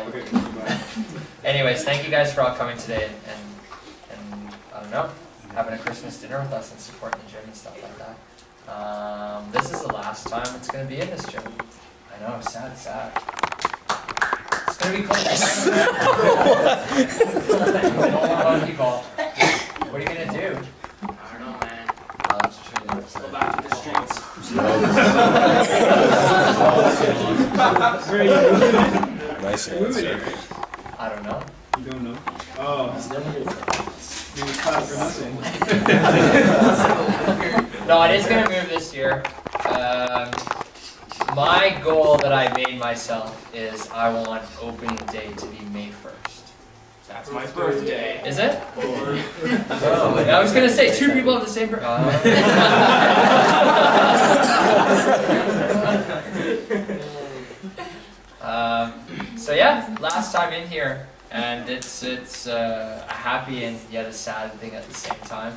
Okay. Anyways, thank you guys for all coming today and I don't know, having a Christmas dinner with us and supporting the gym and stuff like that. This is the last time it's going to be in this gym. I know, sad. It's going to be cool. What are you going to do? I don't know, man. Let's go back to the streets. Where are you moving? Nice answer. I don't know. You don't know? Oh. Maybe clap for nothing. No, it is going to move this year. My goal that I made myself is I want opening day to be May 1st. That's my birthday. Is it? Oh, I was going to say 2 people have the same birthday. So yeah, last time in here, and it's a happy and yet a sad thing at the same time.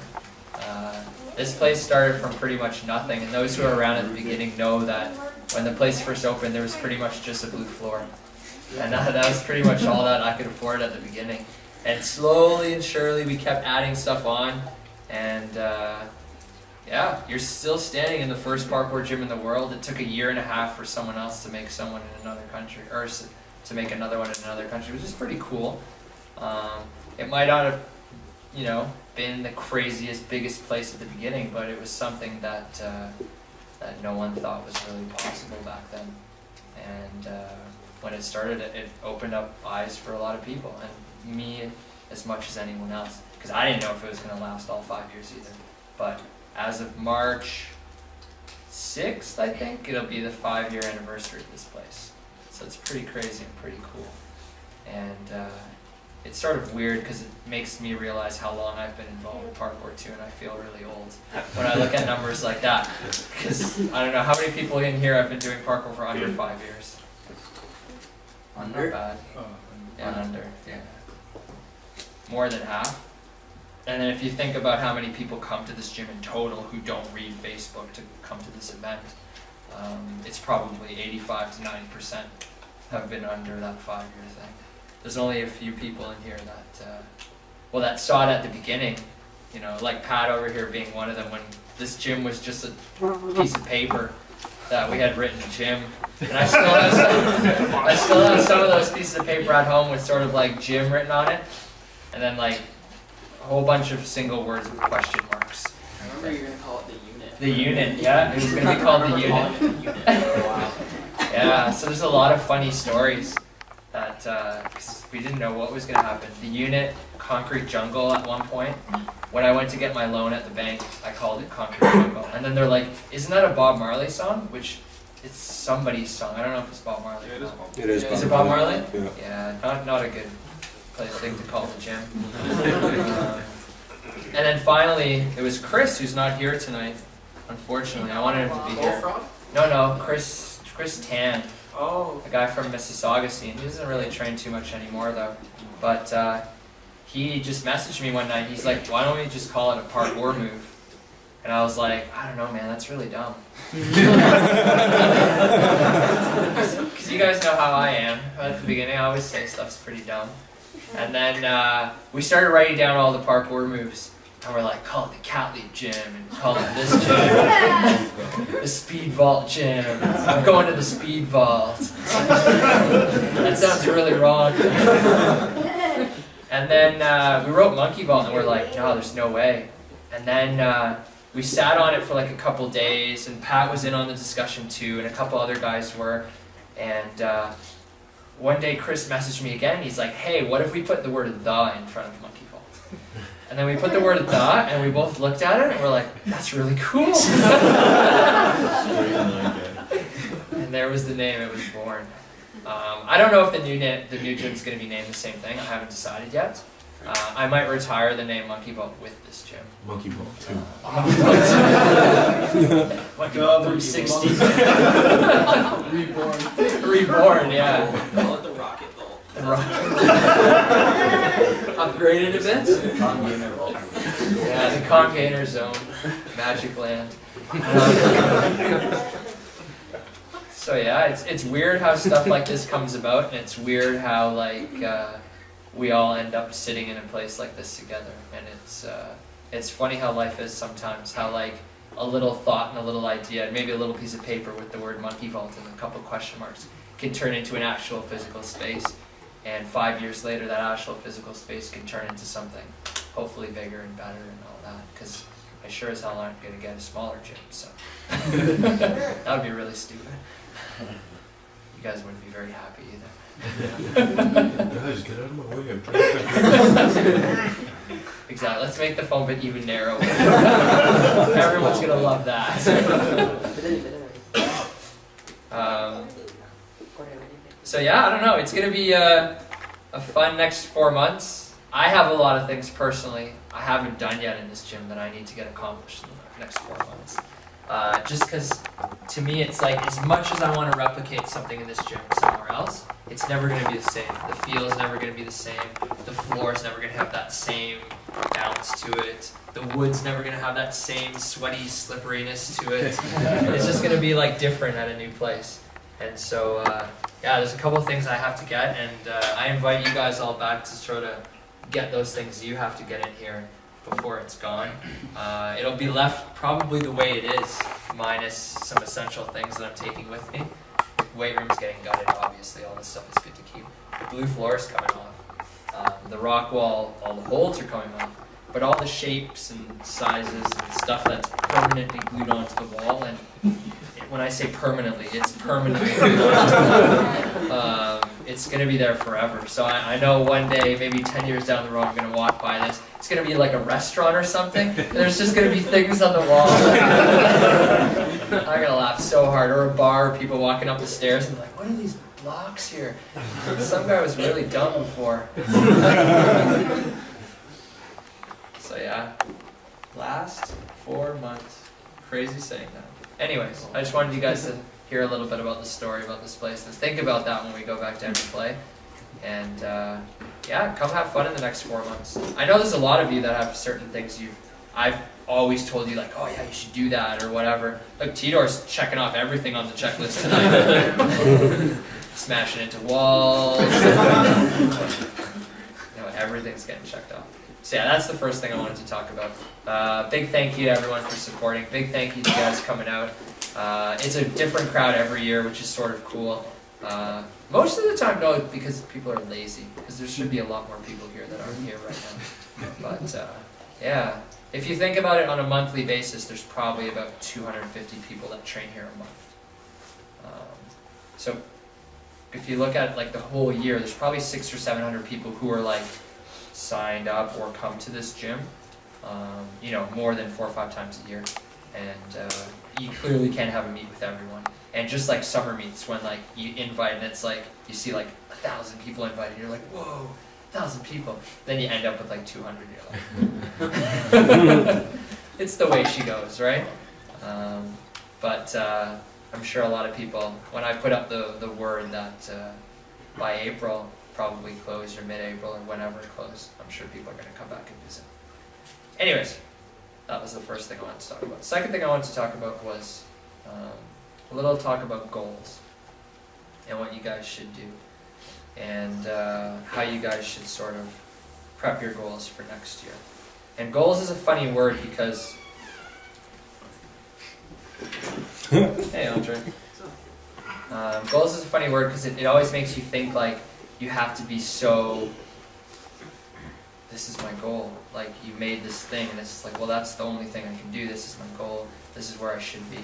This place started from pretty much nothing, and those who are around at the beginning know that when the place first opened, there was pretty much just a blue floor. And that was pretty much all that I could afford at the beginning. And slowly and surely we kept adding stuff on, and yeah, you're still standing in the first parkour gym in the world. It took 1.5 years for someone else to make someone in another country, or to make another one in another country, which is pretty cool. It might not have, you know, been the craziest, biggest place at the beginning, but it was something that that no one thought was really possible back then. And when it started, it opened up eyes for a lot of people, and me as much as anyone else, because I didn't know if it was going to last all 5 years either. But as of March 6th, I think, it'll be the 5-year anniversary of this place. So it's pretty crazy and pretty cool. And it's sort of weird because it makes me realize how long I've been involved with parkour too, and I feel really old when I look at numbers like that. Because I don't know, how many people in here have been doing parkour for under 5 years? Under? Not bad. Oh. Yeah, under. Yeah. More than half. And then if you think about how many people come to this gym in total who don't read Facebook to come to this event, it's probably 85 to 90% have been under that 5-year thing. There's only a few people in here that, well, that saw it at the beginning, you know, like Pat over here being one of them, when this gym was just a piece of paper that we had written gym. And I still have some of those pieces of paper at home with sort of like gym written on it, and then like a whole bunch of single words with question marks. I remember you were going to call it the unit. The unit, yeah, it was going to be called the unit. Wow. Yeah, so there's a lot of funny stories that, cause we didn't know what was going to happen. The unit, Concrete Jungle at one point. When I went to get my loan at the bank, I called it Concrete Jungle. And then they're like, isn't that a Bob Marley song? Which, it's somebody's song. I don't know if it's Bob Marley. Yeah, it is Bob. It is. Is it Bob Marley? Yeah. Yeah, not a good thing to call the gym. And then finally, it was Chris, who's not here tonight. Unfortunately, I wanted him to be here. No, Chris Tan, Oh. a guy from Mississauga scene. He doesn't really train too much anymore though. But he just messaged me one night. He's like, "Why don't we just call it a parkour move?" And I was like, "I don't know, man. That's really dumb." Because you guys know how I am. At the beginning, I always say stuff's pretty dumb. And then we started writing down all the parkour moves. And we're like, call it the cat leap gym, and call it this gym, the speed vault gym. I'm going to the speed vault. That sounds really wrong. And then we wrote monkey vault, and we're like, no, there's no way. And then we sat on it for like a couple days, and Pat was in on the discussion too, and a couple other guys were. And one day Chris messaged me again, and he's like, hey, what if we put the word the in front of monkey vault? And then we put the word the, and we both looked at it, and we're like, that's really cool. And there was the name, it was born. I don't know if the new gym's going to be named the same thing. I haven't decided yet. I might retire the name Monkey Vault with this gym. Monkey Ball 2. Monkey Vault 360. Reborn, yeah. Call it the Rocket Vault. Upgraded a bit? Yeah, the Congainer Zone. Magic Land. So yeah, it's weird how stuff like this comes about, and it's weird how like we all end up sitting in a place like this together. And it's funny how life is sometimes. How like a little thought and a little idea, and maybe a little piece of paper with the word monkey vault and a couple question marks, can turn into an actual physical space. And 5 years later, that actual physical space can turn into something hopefully bigger and better and all that. Because I sure as hell aren't going to get a smaller gym, so that would be really stupid. You guys wouldn't be very happy either. Guys, get out of my way, I'm trying Exactly. Let's make the foam bit even narrower. Everyone's gonna love that. So yeah, I don't know. It's gonna be a fun next 4 months. I have a lot of things personally I haven't done yet in this gym that I need to get accomplished in the next 4 months. Just because to me it's like as much as I want to replicate something in this gym somewhere else, it's never going to be the same. The feel is never going to be the same. The floor is never going to have that same bounce to it. The wood's never going to have that same sweaty slipperiness to it. It's just going to be like different at a new place. And so yeah, there's a couple of things I have to get, and I invite you guys all back to sort of get those things you have to get in here before it's gone. It'll be left probably the way it is, minus some essential things that I'm taking with me. The weight room's getting gutted, obviously. All this stuff is good to keep. The blue floor is coming off. The rock wall, all the holds are coming off. But all the shapes and sizes and stuff that's permanently glued onto the wall, and when I say permanently, it's permanently glued onto the wall. It's going to be there forever. So I know one day, maybe 10 years down the road, I'm going to walk by this. It's going to be like a restaurant or something. And there's just going to be things on the wall. I'm going to laugh so hard. Or a bar, people walking up the stairs and like, what are these blocks here? Some guy was really dumb before. So yeah, last 4 months. Crazy saying that. Anyways, I just wanted you guys to hear a little bit about the story about this place and think about that when we go back down to play. And yeah, come have fun in the next 4 months. I know there's a lot of you that have certain things I've always told you, like, oh yeah, you should do that or whatever. Look, Tidor's checking off everything on the checklist tonight. Smashing into walls. Everything's getting checked off. So yeah, that's the first thing I wanted to talk about. Big thank you to everyone for supporting. Big thank you to you guys coming out. It's a different crowd every year, which is sort of cool. Most of the time, no, because people are lazy. Because there should be a lot more people here that aren't here right now. But yeah, if you think about it on a monthly basis, there's probably about 250 people that train here a month. So if you look at like the whole year, there's probably 600 or 700 people who are like signed up or come to this gym. You know, more than 4 or 5 times a year. And you clearly can't have a meet with everyone. And just like summer meets, when like you invite and it's like, you see like 1,000 people invited, you're like, whoa, 1,000 people. Then you end up with like 200, you're like, it's the way she goes, right? But I'm sure a lot of people, when I put up the word that by April, probably close or mid-April or whenever it closed, I'm sure people are going to come back and visit. Anyways, that was the first thing I wanted to talk about. Second thing I wanted to talk about was a little talk about goals and what you guys should do and how you guys should sort of prep your goals for next year. And goals is a funny word because... Hey, Andre. Goals is a funny word because it always makes you think like you have to be so... This is my goal. Like, you made this thing, and it's like, well, that's the only thing I can do. This is my goal. This is where I should be.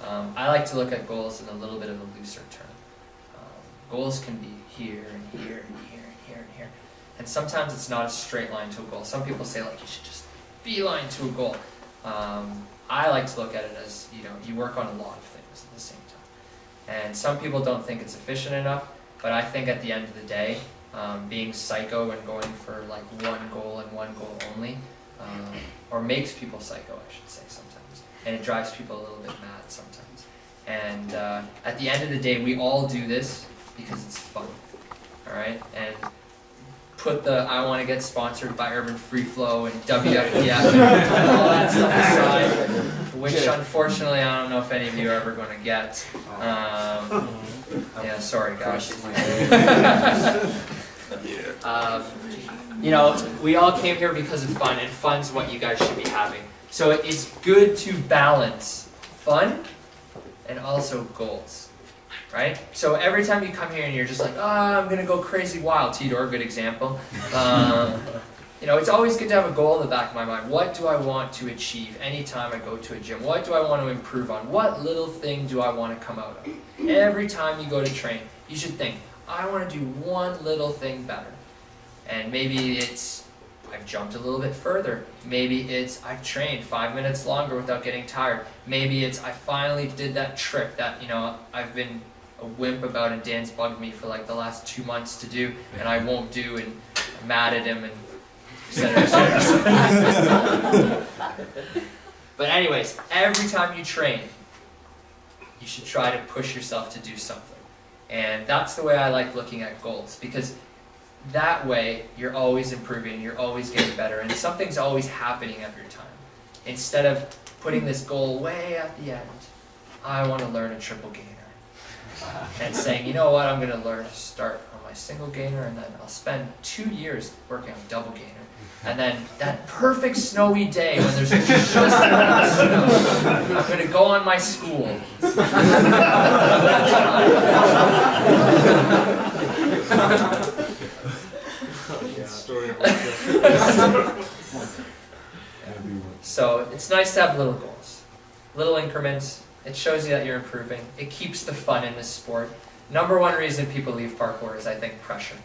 I like to look at goals in a little bit of a looser term. Goals can be here and here and here and here and here. And sometimes it's not a straight line to a goal. Some people say, like, you should just beeline to a goal. I like to look at it as, you know, you work on a lot of things at the same time. And some people don't think it's efficient enough, but I think at the end of the day, being psycho and going for like one goal and one goal only, or makes people psycho, I should say sometimes, and it drives people a little bit mad sometimes. And at the end of the day, we all do this because it's fun, all right? And put the I want to get sponsored by Urban Free Flow and WFPF and all that stuff aside. which unfortunately I don't know if any of you are ever going to get. Yeah, sorry guys. You know, we all came here because of fun, and fun's what you guys should be having. So it's good to balance fun and also goals, right? So every time you come here and you're just like, oh, I'm going to go crazy wild. Tidor, good example. You know, it's always good to have a goal in the back of my mind. What do I want to achieve anytime I go to a gym? What do I want to improve on? What little thing do I want to come out of? Every time you go to train, you should think, I want to do one little thing better. And maybe it's, I've jumped a little bit further. Maybe it's, I've trained 5 minutes longer without getting tired. Maybe it's, I finally did that trick that, you know, I've been a wimp about and Dan's bugged me for like the last 2 months to do, and I won't do, and I'm mad at him, and et cetera, et cetera. But anyways, every time you train, you should try to push yourself to do something. And that's the way I like looking at goals, because that way you're always improving, you're always getting better, and something's always happening every time. Instead of putting this goal way at the end, I want to learn a triple gainer. And saying, you know what, I'm going to learn to start on my single gainer, and then I'll spend 2 years working on double gainer. And then that perfect snowy day when there's just enough snow, I'm going to go on my school. So it's nice to have little goals, little increments. It shows you that you're improving. It keeps the fun in this sport. Number one reason people leave parkour is, I think, pressure.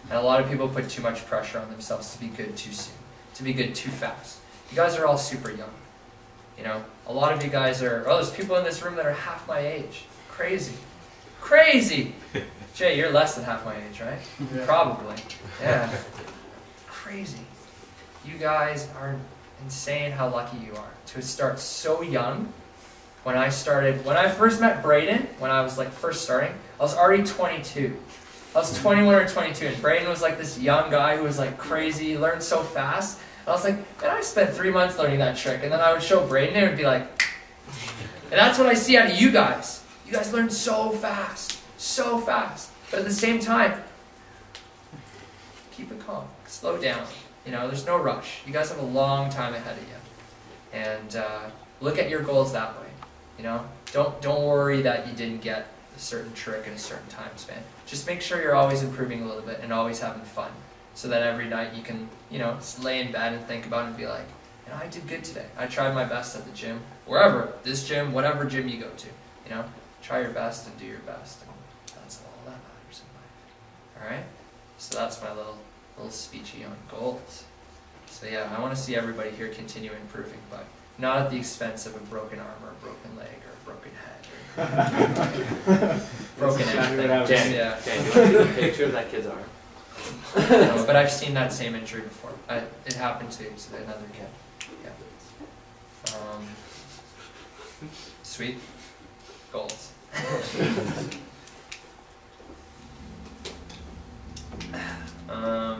And a lot of people put too much pressure on themselves to be good too soon, to be good too fast. You guys are all super young. You know, a lot of you guys are, oh, there's people in this room that are half my age. Crazy. Crazy! Jay, you're less than half my age, right? Yeah. Probably. Yeah. Crazy. You guys are insane how lucky you are to start so young. When I first met Braden, when I was like first starting, I was already 22. I was 21 or 22, and Braden was like this young guy who was like crazy, learned so fast. I was like, man, I spent 3 months learning that trick, and then I would show Braden, and it would be like, and that's what I see out of you guys. You guys learn so fast, so fast. But at the same time, keep it calm, slow down. You know, there's no rush. You guys have a long time ahead of you, and look at your goals that way. You know, don't worry that you didn't get a certain trick in a certain time span. Just make sure you're always improving a little bit and always having fun, so that every night you can, you know, lay in bed and think about it and be like, you know, I did good today. I tried my best at the gym, wherever, this gym, whatever gym you go to. You know, try your best and do your best, and that's all that matters in life. All right. So that's my little speechy on goals. So yeah, I want to see everybody here continue improving, but not at the expense of a broken arm or a broken leg or a broken head or broken anything. Yeah. Okay, you want to take a picture of that kid's arm? No, but I've seen that same injury before. It happened to another kid. Yeah. Sweet. Goals. I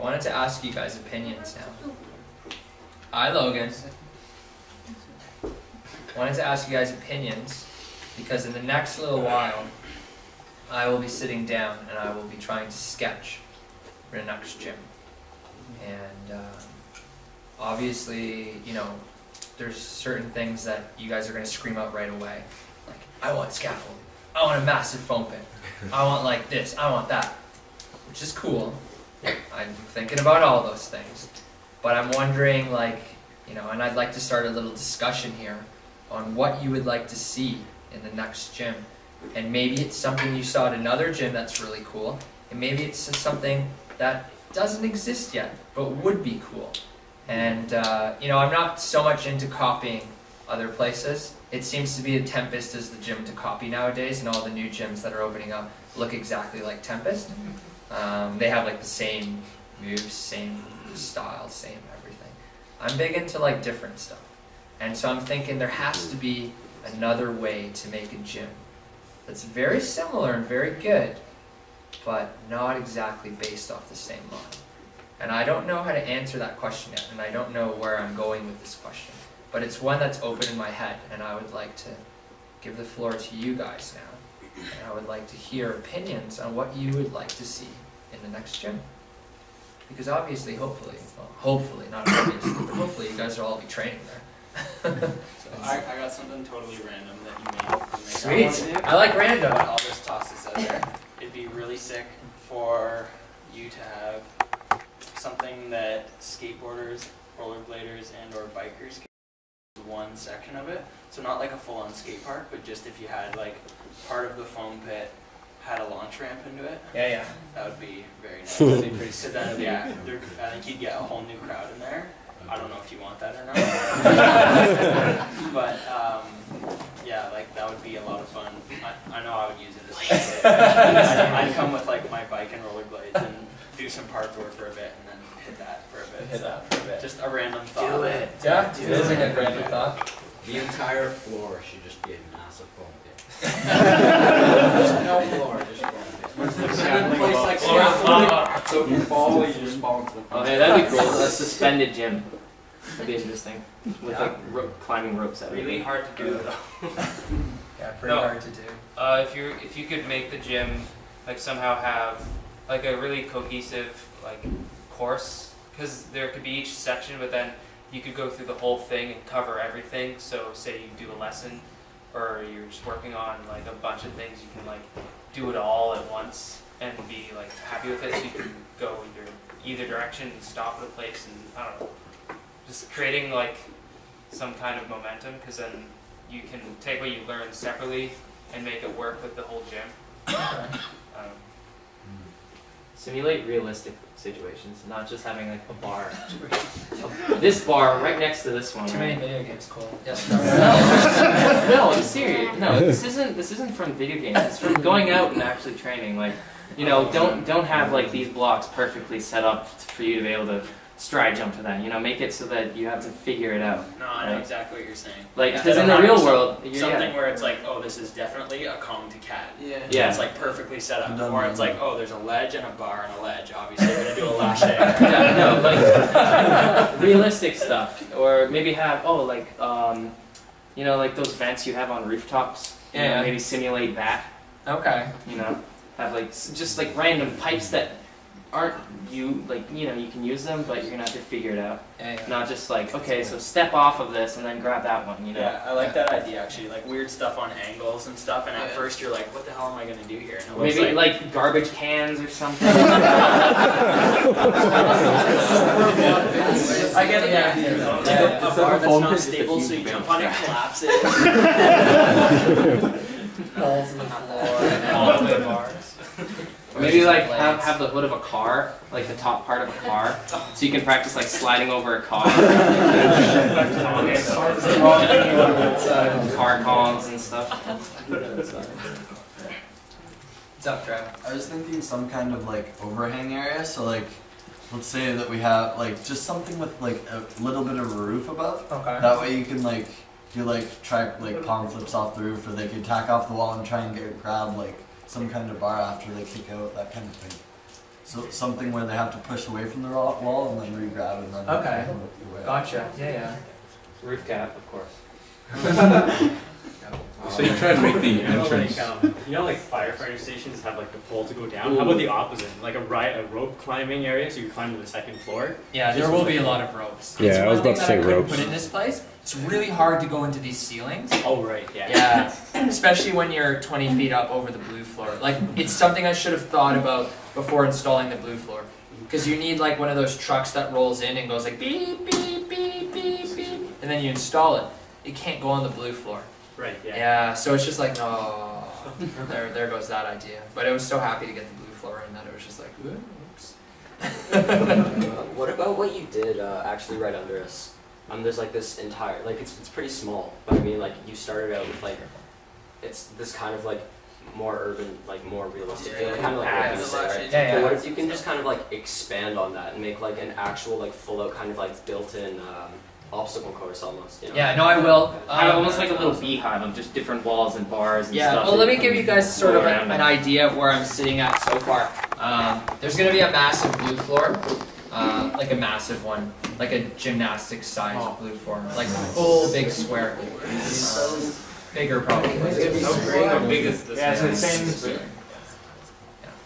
wanted to ask you guys opinions now. Hi, Logan. I wanted to ask you guys opinions because in the next little while, I will be sitting down and I will be trying to sketch for the next gym. And obviously, you know, there's certain things that you guys are going to scream out right away. Like, I want scaffolding. I want a massive foam pit. I want like this. I want that. Which is cool. I'm thinking about all those things. But I'm wondering, like, you know, and I'd like to start a little discussion here on what you would like to see in the next gym. And maybe it's something you saw at another gym that's really cool. And maybe it's something that doesn't exist yet, but would be cool. And, you know, I'm not so much into copying other places. It seems to be that Tempest is the gym to copy nowadays, and all the new gyms that are opening up look exactly like Tempest. They have like the same moves, same style, same everything. I'm big into like different stuff. And so I'm thinking there has to be another way to make a gym that's very similar and very good, but not exactly based off the same model. And I don't know how to answer that question yet, and I don't know where I'm going with this question. but it's one that's open in my head, and I would like to give the floor to you guys now. And I would like to hear opinions on what you would like to see in the next gym. Because obviously, hopefully, well, hopefully, not obviously, but hopefully you guys will all be training there. So I got something totally random that you Sweet. may not want to do. I like random. But I'll just toss this out there. It'd be really sick for you to have something that skateboarders, rollerbladers, and or bikers can use one section of it. So not like a full-on skate park, but just if you had like part of the foam pit had a launch ramp into it, Yeah. that would be very nice. That'd be pretty Because sick. then, yeah, I think you'd get a whole new crowd in there. I don't know if you want that or not. But yeah, like that would be a lot of fun. I know I would use it as I'd come with like my bike and rollerblades and do some parkour for a bit and then hit that for a bit. Hit that for a bit. Just a random thought. Do it. Yeah, Do it is a it. good random thought. The entire floor should just be a massive foam pit. Just no floor, just foam pit. So if you fall, you just fall into the Oh, hey, that'd be cool. A suspended gym. That'd be interesting. With like climbing ropes out of it. Really hard to do though. Yeah, pretty No. hard to do. If you could make the gym like somehow have like a really cohesive like course, because there could be each section, but then you could go through the whole thing and cover everything. So say you do a lesson, or you're just working on like a bunch of things, you can like do it all at once and be like happy with it. So you can go either direction and stop at a place, and I don't know, just creating like some kind of momentum, because then you can take what you learn separately and make it work with the whole gym. Simulate realistic situations, not just having like a bar. This bar right next to this one. Too many video games, Cole. Yes, no. No, I'm serious. No, this isn't from video games. It's from going out and actually training. Like, you know, don't have like these blocks perfectly set up for you to be able to stride jump to that. You know, make it so that you have to figure it out. No, I know Right. exactly what you're saying. Like, Instead because of in the having real world, something where it's like, oh, this is definitely a cone to cat. Yeah. It's like perfectly set up. Done Or well. it's like, oh, there's a ledge and a bar and a ledge. Obviously, we're gonna do a lash there. Yeah, no, like realistic stuff, or maybe have you know, like those vents you have on rooftops. You know, Yeah. maybe simulate that. Okay. You know, have like just like random pipes that aren't you know, you can use them, but you're gonna have to figure it out. Yeah. Not just like, okay, so step off of this and then grab that one. You know. Yeah, I like that idea actually. Like weird stuff on angles and stuff. And at first you're like, what the hell am I gonna do here? And it looks Maybe like garbage cans or something. I get it. Yeah. a bar that's not stable, so you jump on it, collapse it. Holes in the floor. All the way bars. Or maybe like have the hood of a car, like the top part of a car, so you can practice like sliding over a car. Car columns and stuff. What's up, Trev? I was thinking some kind of like overhang area, so like, let's say that we have like just something with like a little bit of a roof above. Okay. That way you can like do like try like palm flips off the roof, or they could tack off the wall and try and grab like some kind of bar after they kick out, that kind of thing. So something where they have to push away from the wall and then re-grab and then Okay. work their way out. Gotcha. Yeah. Roof cap, of course. So you try to make the You know, entrance. like firefighter stations have like the pole to go down. How about the opposite? Like a rope climbing area, so you climb to the second floor. Yeah, there will be a lot of ropes. Yeah, It's I was one about to thing say that I couldn't ropes. put in this place. It's really hard to go into these ceilings. Oh right, yeah. Yeah, especially when you're 20 feet up over the blue floor. Like, it's something I should have thought about before installing the blue floor. Because you need like one of those trucks that rolls in and goes like beep, beep, beep, beep, beep, and then you install it. It can't go on the blue floor. Right, yeah. Yeah, so it's just like, no, there goes that idea. But I was so happy to get the blue floor in that it was just like, oops. What about what you did actually right under us? There's like this entire, like it's pretty small, but I mean like you started out with like, it's this kind of like more urban, like more realistic feel, kind of like what you said, right? Yeah, But what if you can just kind of like expand on that and make like an actual like full out kind of like built-in obstacle course almost, you know? Yeah, no, I will. Almost like a little beehive of just different walls and bars and Yeah, stuff. well, let me give you guys sort of Go around an it. idea of where I'm sitting at so far. There's going to be a massive blue floor, like a massive one, like a gymnastics size blue floor, like full big square. Bigger probably. How big is this? Yeah, it's the same.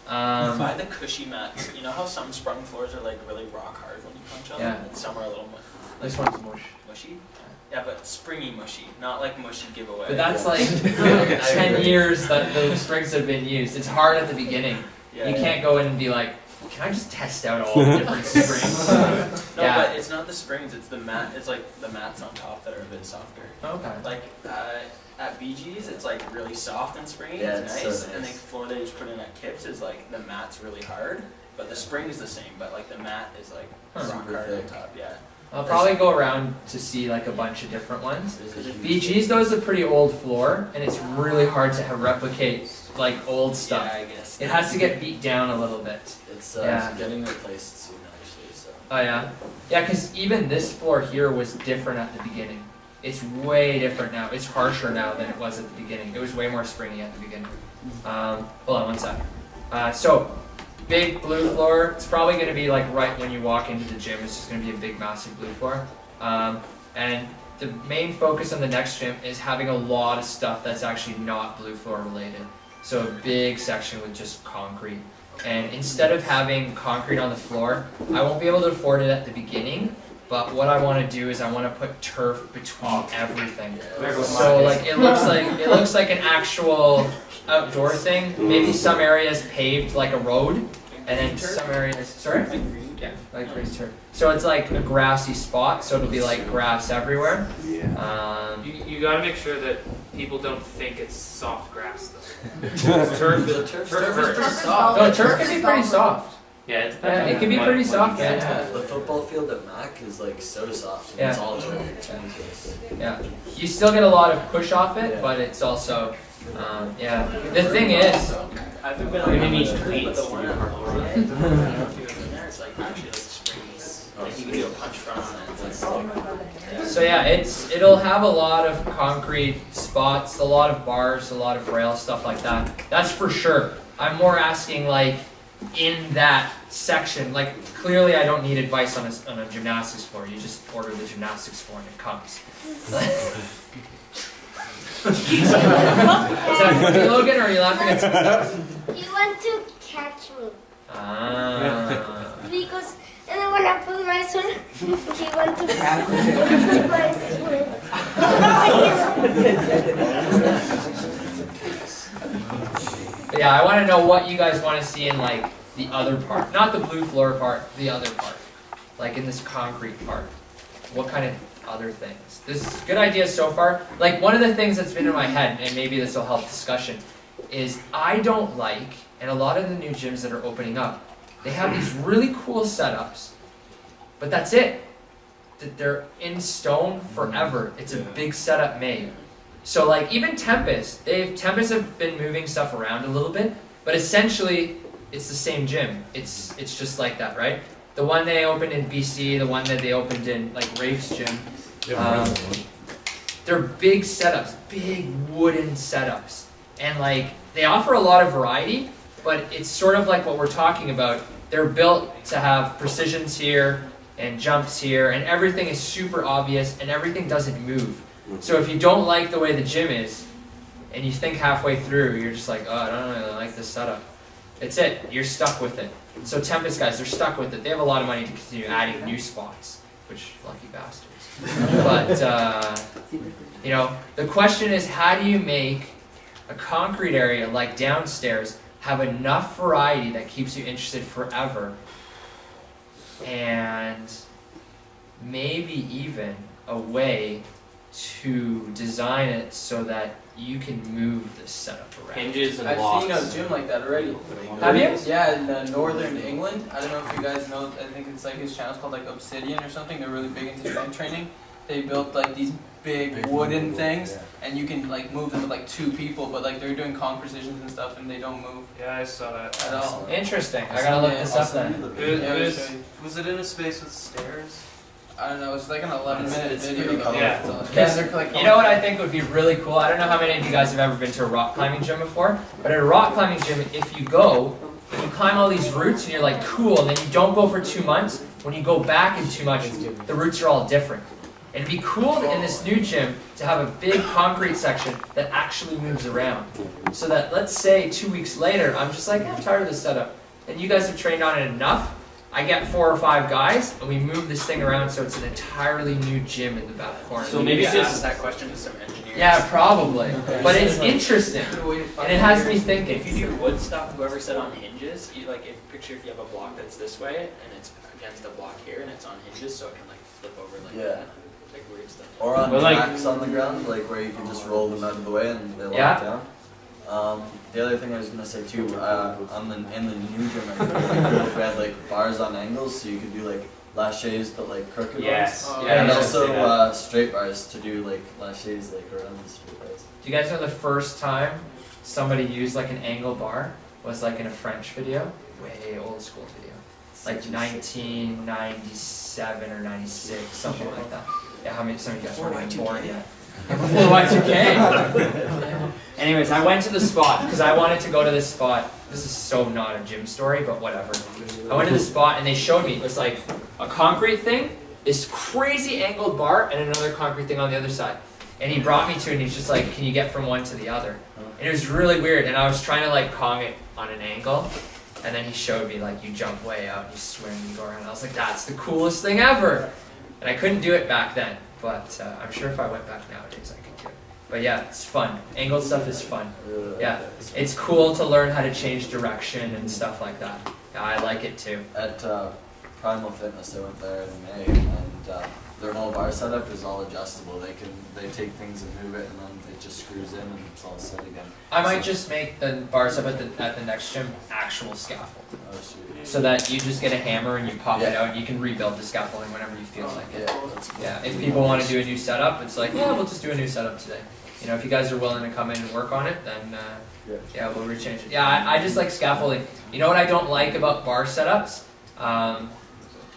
Buy the cushy mats. You know how some sprung floors are like really rock hard when you punch on them, and some are a little This one's mush. mushy. Yeah, but springy mushy, not like mushy giveaway. But that's like 10 years that those springs have been used. It's hard at the beginning. Yeah, You can't go in and be like, can I just test out all the different springs? No, Yeah. but it's not the springs. It's the mat. It's like the mats on top that are a bit softer. Okay. Like at BG's, it's like really soft and springy. Yeah, it's it's nice. so And the nice. floor they just put in at Kips is like the mat's really hard, but the spring is the same. But like the mat is like rock Super hard on thick. top. Yeah. I'll probably go around to see like a bunch of different ones. BG's though is a pretty old floor, and it's really hard to replicate like old stuff. Yeah, I guess. It has to get beat down a little bit. It's Yeah. getting replaced soon, actually. So. Oh yeah? Yeah, because even this floor here was different at the beginning. It's way different now. It's harsher now than it was at the beginning. It was way more springy at the beginning. Hold on one sec. So, big blue floor. It's probably going to be like right when you walk into the gym. It's just going to be a big, massive blue floor. And the main focus on the next gym is having a lot of stuff that's actually not blue floor related. So a big section with just concrete. And instead of having concrete on the floor, I won't be able to afford it at the beginning. But what I want to do is I want to put turf between everything. So like it looks like an actual outdoor thing. Maybe some areas paved like a road, and then some areas yeah, like green turf. So it's like a grassy spot. So it'll be like grass everywhere. You gotta make sure that people don't think it's soft grass though. Turf Turf is hurts. pretty soft. No, turf can be pretty soft. Yeah, it Yeah, it can be pretty soft, man. The football field at Mac is like so soft. Yeah. It's all turf. It's ridiculous. Yeah, you still get a lot of push off it, Yeah. but it's also, yeah. The thing is, I haven't been Maybe on need but cleats the one for at your Laurier, I don't know if you were in there, it's like actually like springs. Like you can do a punch front on it. It's like, so yeah, it'll have a lot of concrete spots, a lot of bars, a lot of rail, stuff like that. That's for sure. I'm more asking like in that section, like clearly I don't need advice on a gymnastics floor. You just order the gymnastics floor and it comes. Is that funny, Logan, or are you laughing at something? You want to catch me Ah. because, and then when I put my sword, he want to catch my sword. But yeah, I want to know what you guys want to see in like the other part, not the blue floor part, the other part, like in this concrete part. What kind of other things? This is good ideas so far. Like one of the things that's been in my head, and maybe this will help discussion, is I don't like, and a lot of the new gyms that are opening up, they have these really cool setups, but that's it. That they're in stone forever. It's a big setup made. So like even Tempest have been moving stuff around a little bit, but essentially it's the same gym. It's just like that, right? The one they opened in BC, the one that they opened in like Rafe's gym, they're big setups, big wooden setups, and like they offer a lot of variety, but it's sort of like what we're talking about. They're built to have precisions here and jumps here, and everything is super obvious, and everything doesn't move. So if you don't like the way the gym is, and you think halfway through, you're just like, oh, I don't really like this setup. It's it. You're stuck with it. So Tempest guys, they're stuck with it. They have a lot of money to continue adding new spots, which lucky bastards. But you know, the question is, how do you make a concrete area like downstairs have enough variety that keeps you interested forever, and maybe even a way to design it so that you can move the setup around. Hinges and I've locks. seen a gym like that already. Have you? Yeah, in northern England. I don't know if you guys know. I think it's like his channel's called like Obsidian or something. They're really big into strength training. They built like these big wooden things, and you can like move them with like 2 people. But like they're doing con precisions and stuff, and they don't move Yeah, I saw that. at all. Interesting. I gotta look this up then. Was it in a space with stairs? I don't know. It's like an 11-minute It's video. pretty though. colorful. Yeah, Yeah. they're like You know what I think would be really cool? I don't know how many of you guys have ever been to a rock climbing gym before, but at a rock climbing gym, if you go, and you climb all these routes and you're like, cool, and then you don't go for 2 months, when you go back in too much, the roots are all different. It'd be cool in this new gym to have a big concrete section that actually moves around. So that, let's say 2 weeks later, I'm just like, I'm tired of this setup. And you guys have trained on it enough. I get 4 or 5 guys, and we move this thing around so it's an entirely new gym in the back corner. So maybe ask that question to some engineers. Yeah, probably. But it's interesting, and it has me thinking. If you do wood stuff, whoever said on hinges, you like picture if you have a block that's this way and it's against a block here and it's on hinges, so it can like flip over like that. Like weird stuff. Or on tracks on the ground, like where you can just roll them out of the way and they lock down. The other thing I was gonna say too, in the new gym, I think we had like bars on angles, so you could do like laches but like crooked ones. And also straight bars to do like laches like around the straight bars. Do you guys know the first time somebody used like an angle bar was like in a French video? Way old school video. Like 1997 or 96, something like that. Yeah, some of you guys weren't even born yet. Before Y2K. Anyways, I went to the spot because I wanted to go to this spot. This is so not a gym story, but whatever. I went to the spot and they showed me it was like a concrete thing, this crazy angled bar, and another concrete thing on the other side. And he brought me to it and he's just like, can you get from one to the other? And it was really weird, and I was trying to like Kong it on an angle. And then he showed me like you jump way out, you swing, you go around. I was like, that's the coolest thing ever. And I couldn't do it back then, but I'm sure if I went back nowadays I could do it. But yeah, it's fun. Angled stuff is fun. Yeah, it's cool to learn how to change direction and stuff like that. Yeah, I like it too. At Primal Fitness, I went there in May, and their whole bar setup is all adjustable. They take things and move it, and then it just screws in and it's all set again. I might just make the bar setup at the next gym actual scaffold. Oh, so that you just get a hammer and you pop it out and you can rebuild the scaffolding whenever you feel like it. Yeah, if people want to do a new setup, it's like, yeah, we'll just do a new setup today. You know, if you guys are willing to come in and work on it, then yeah, we'll rechange it. Yeah, I just like scaffolding. You know what I don't like about bar setups?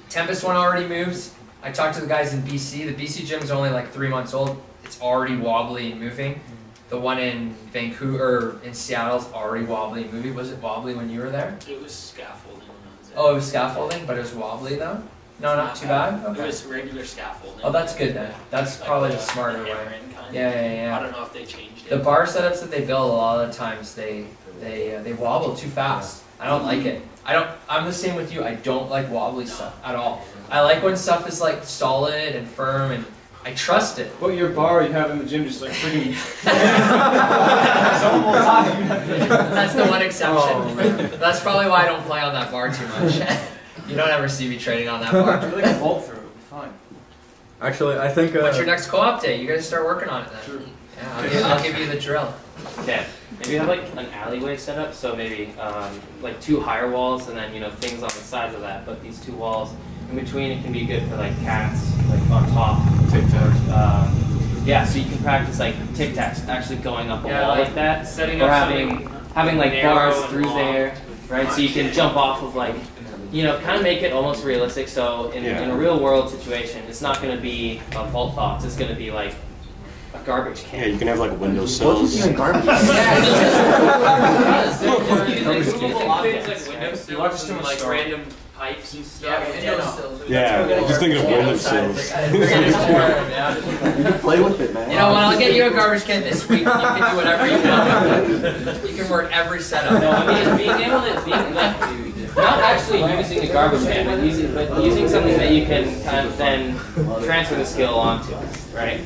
Tempest one already moves. I talked to the guys in BC. The BC gym is only like 3 months old. It's already wobbly and moving. The one in Vancouver, in Seattle's already wobbly and moving. Was it wobbly when you were there? It was scaffolding when I was there. Oh, it was scaffolding, but it was wobbly though? No, not too bad? Okay. It was regular scaffolding. Oh, that's good then. That's probably the smarter way. Yeah. I don't know if they changed it. The bar setups that they build, a lot of the times they wobble too fast. I don't like it. I'm the same with you. I don't like wobbly stuff at all. I like when stuff is like solid and firm and I trust it. But your bar you have in the gym just like freaking That's the one exception. Oh, that's probably why I don't play on that bar too much. You don't ever see me training on that bar. Do like a bolt through, it'll be fine. Actually, I think what's your next co-op day? You guys start working on it then. Sure. Yeah, I'll give you the drill. Okay. Maybe have like an alleyway set up, so maybe like 2 higher walls and then things on the sides of that. But these 2 walls in between, it can be good for like cats, like on top. Tic-tac. Yeah, so you can practice like tic-tacs, actually going up a wall like that, setting or up having like bars through there, right? So you can jump off of like, kind of make it almost realistic. So in a real world situation, it's not going to be a vault box. It's going to be like a garbage can. Yeah, you can have like windowsills. Even garbage cans? You watch too much like random pipes and stuff. Yeah, just think of windowsills. You can play with it, man. You know what? I'll get you a garbage can this week. You can do whatever you want. You can work every setup. No, I mean being able to not actually using the garbage can, but using something that you can kind of then transfer the skill onto, right?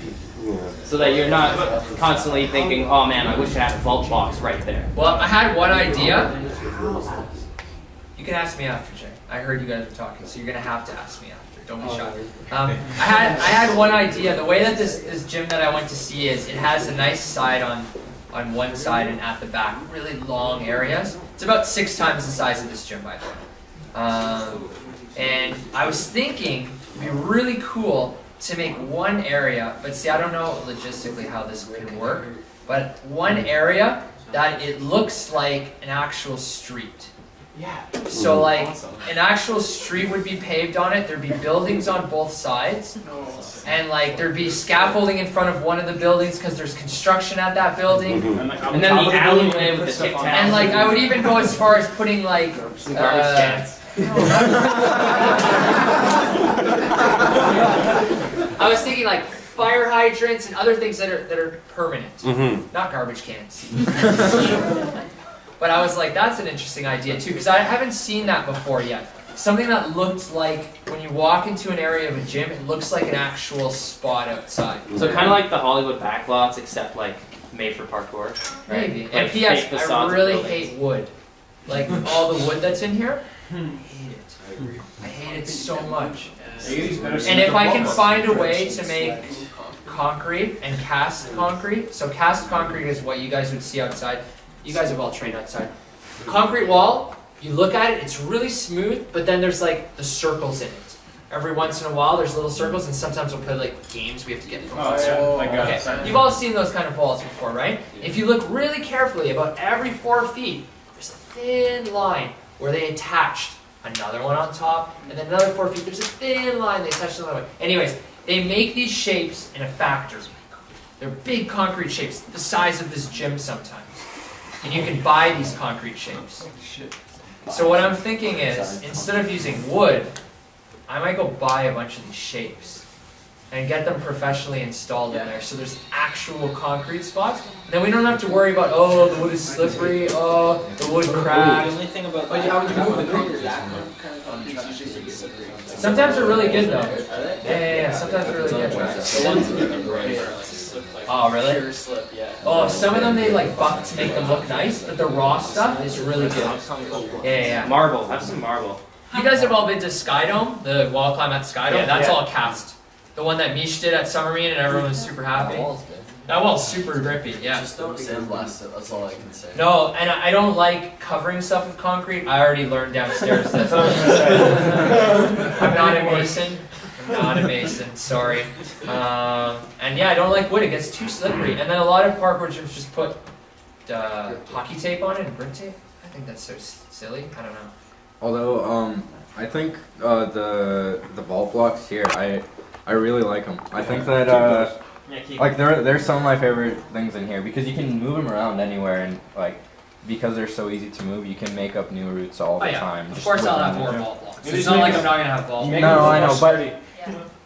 So that you're not constantly thinking, oh man, I wish I had a vault box right there. Well, I had one idea. You can ask me after, Jay. I heard you guys were talking, so you're gonna have to ask me after. Don't be shy. I had one idea. The way that this gym that I went to see is, it has a nice side on one side and at the back, really long areas. It's about 6 times the size of this gym, by the way. And I was thinking it'd be really cool to make one area, but see, I don't know logistically how this can work, but one area that it looks like an actual street. Yeah. So like an actual street would be paved on it, there'd be buildings on both sides, and like there'd be scaffolding in front of one of the buildings because there's construction at that building. And then the alleyway with the tic-tac. And like I would even go as far as putting like I was thinking like fire hydrants and other things that are permanent, not garbage cans. But I was like, that's an interesting idea too, because I haven't seen that before yet. Something that looked like, when you walk into an area of a gym, it looks like an actual spot outside. So kind of like the Hollywood backlots, except like made for parkour. Right? Maybe. Like And P.S. fake I facades of really buildings. hate wood. Like all the wood that's in here, I hate it. I hate it so much. And if I can find a way to make concrete and cast concrete, so cast concrete is what you guys would see outside. You guys have all trained outside. Concrete wall, you look at it, it's really smooth, but then there's like the circles in it. Every once in a while there's little circles, and sometimes we'll play like games we have to get from okay. You've all seen those kind of walls before, right? If you look really carefully, about every 4 feet, there's a thin line where they attached another one on top, and then another 4 feet, there's a thin line they attached another one. Anyways, they make these shapes in a factory. They're big concrete shapes, the size of this gym sometimes. And you can buy these concrete shapes. So what I'm thinking is, instead of using wood, I might go buy a bunch of these shapes and get them professionally installed in there, so there's actual concrete spots. And then we don't have to worry about, oh, the wood is slippery, oh, the wood cracked. The only thing about But how would you move the concrete? Sometimes they're really good though. Yeah, sometimes they're really good. Oh, really? Pure slip, yeah. Oh, some of them they like buff to make them look nice, but the raw stuff is really good. Yeah. Marble. Have some marble. You guys have all been to Skydome, the wall climb at Skydome? Yeah, that's all cast. The one that Mish did at Summer Meet and everyone was super happy. That wall's super grippy, yeah. Just don't sandblast it, that's all I can say. No, and I don't like covering stuff with concrete. I already learned downstairs that I'm not a mason. I'm not a mason, sorry. And yeah, I don't like wood, it gets too slippery. And then a lot of parkour gyms just put hockey tape on it and grip tape. I think that's so silly, I don't know. Although, I think the vault blocks here, I really like them. I think that like they're some of my favorite things in here because you can move them around anywhere, and like because they're so easy to move, you can make up new routes all the time. Of course, I'll have more vault blocks. It's not like I'm not gonna have vault blocks. No, I know, but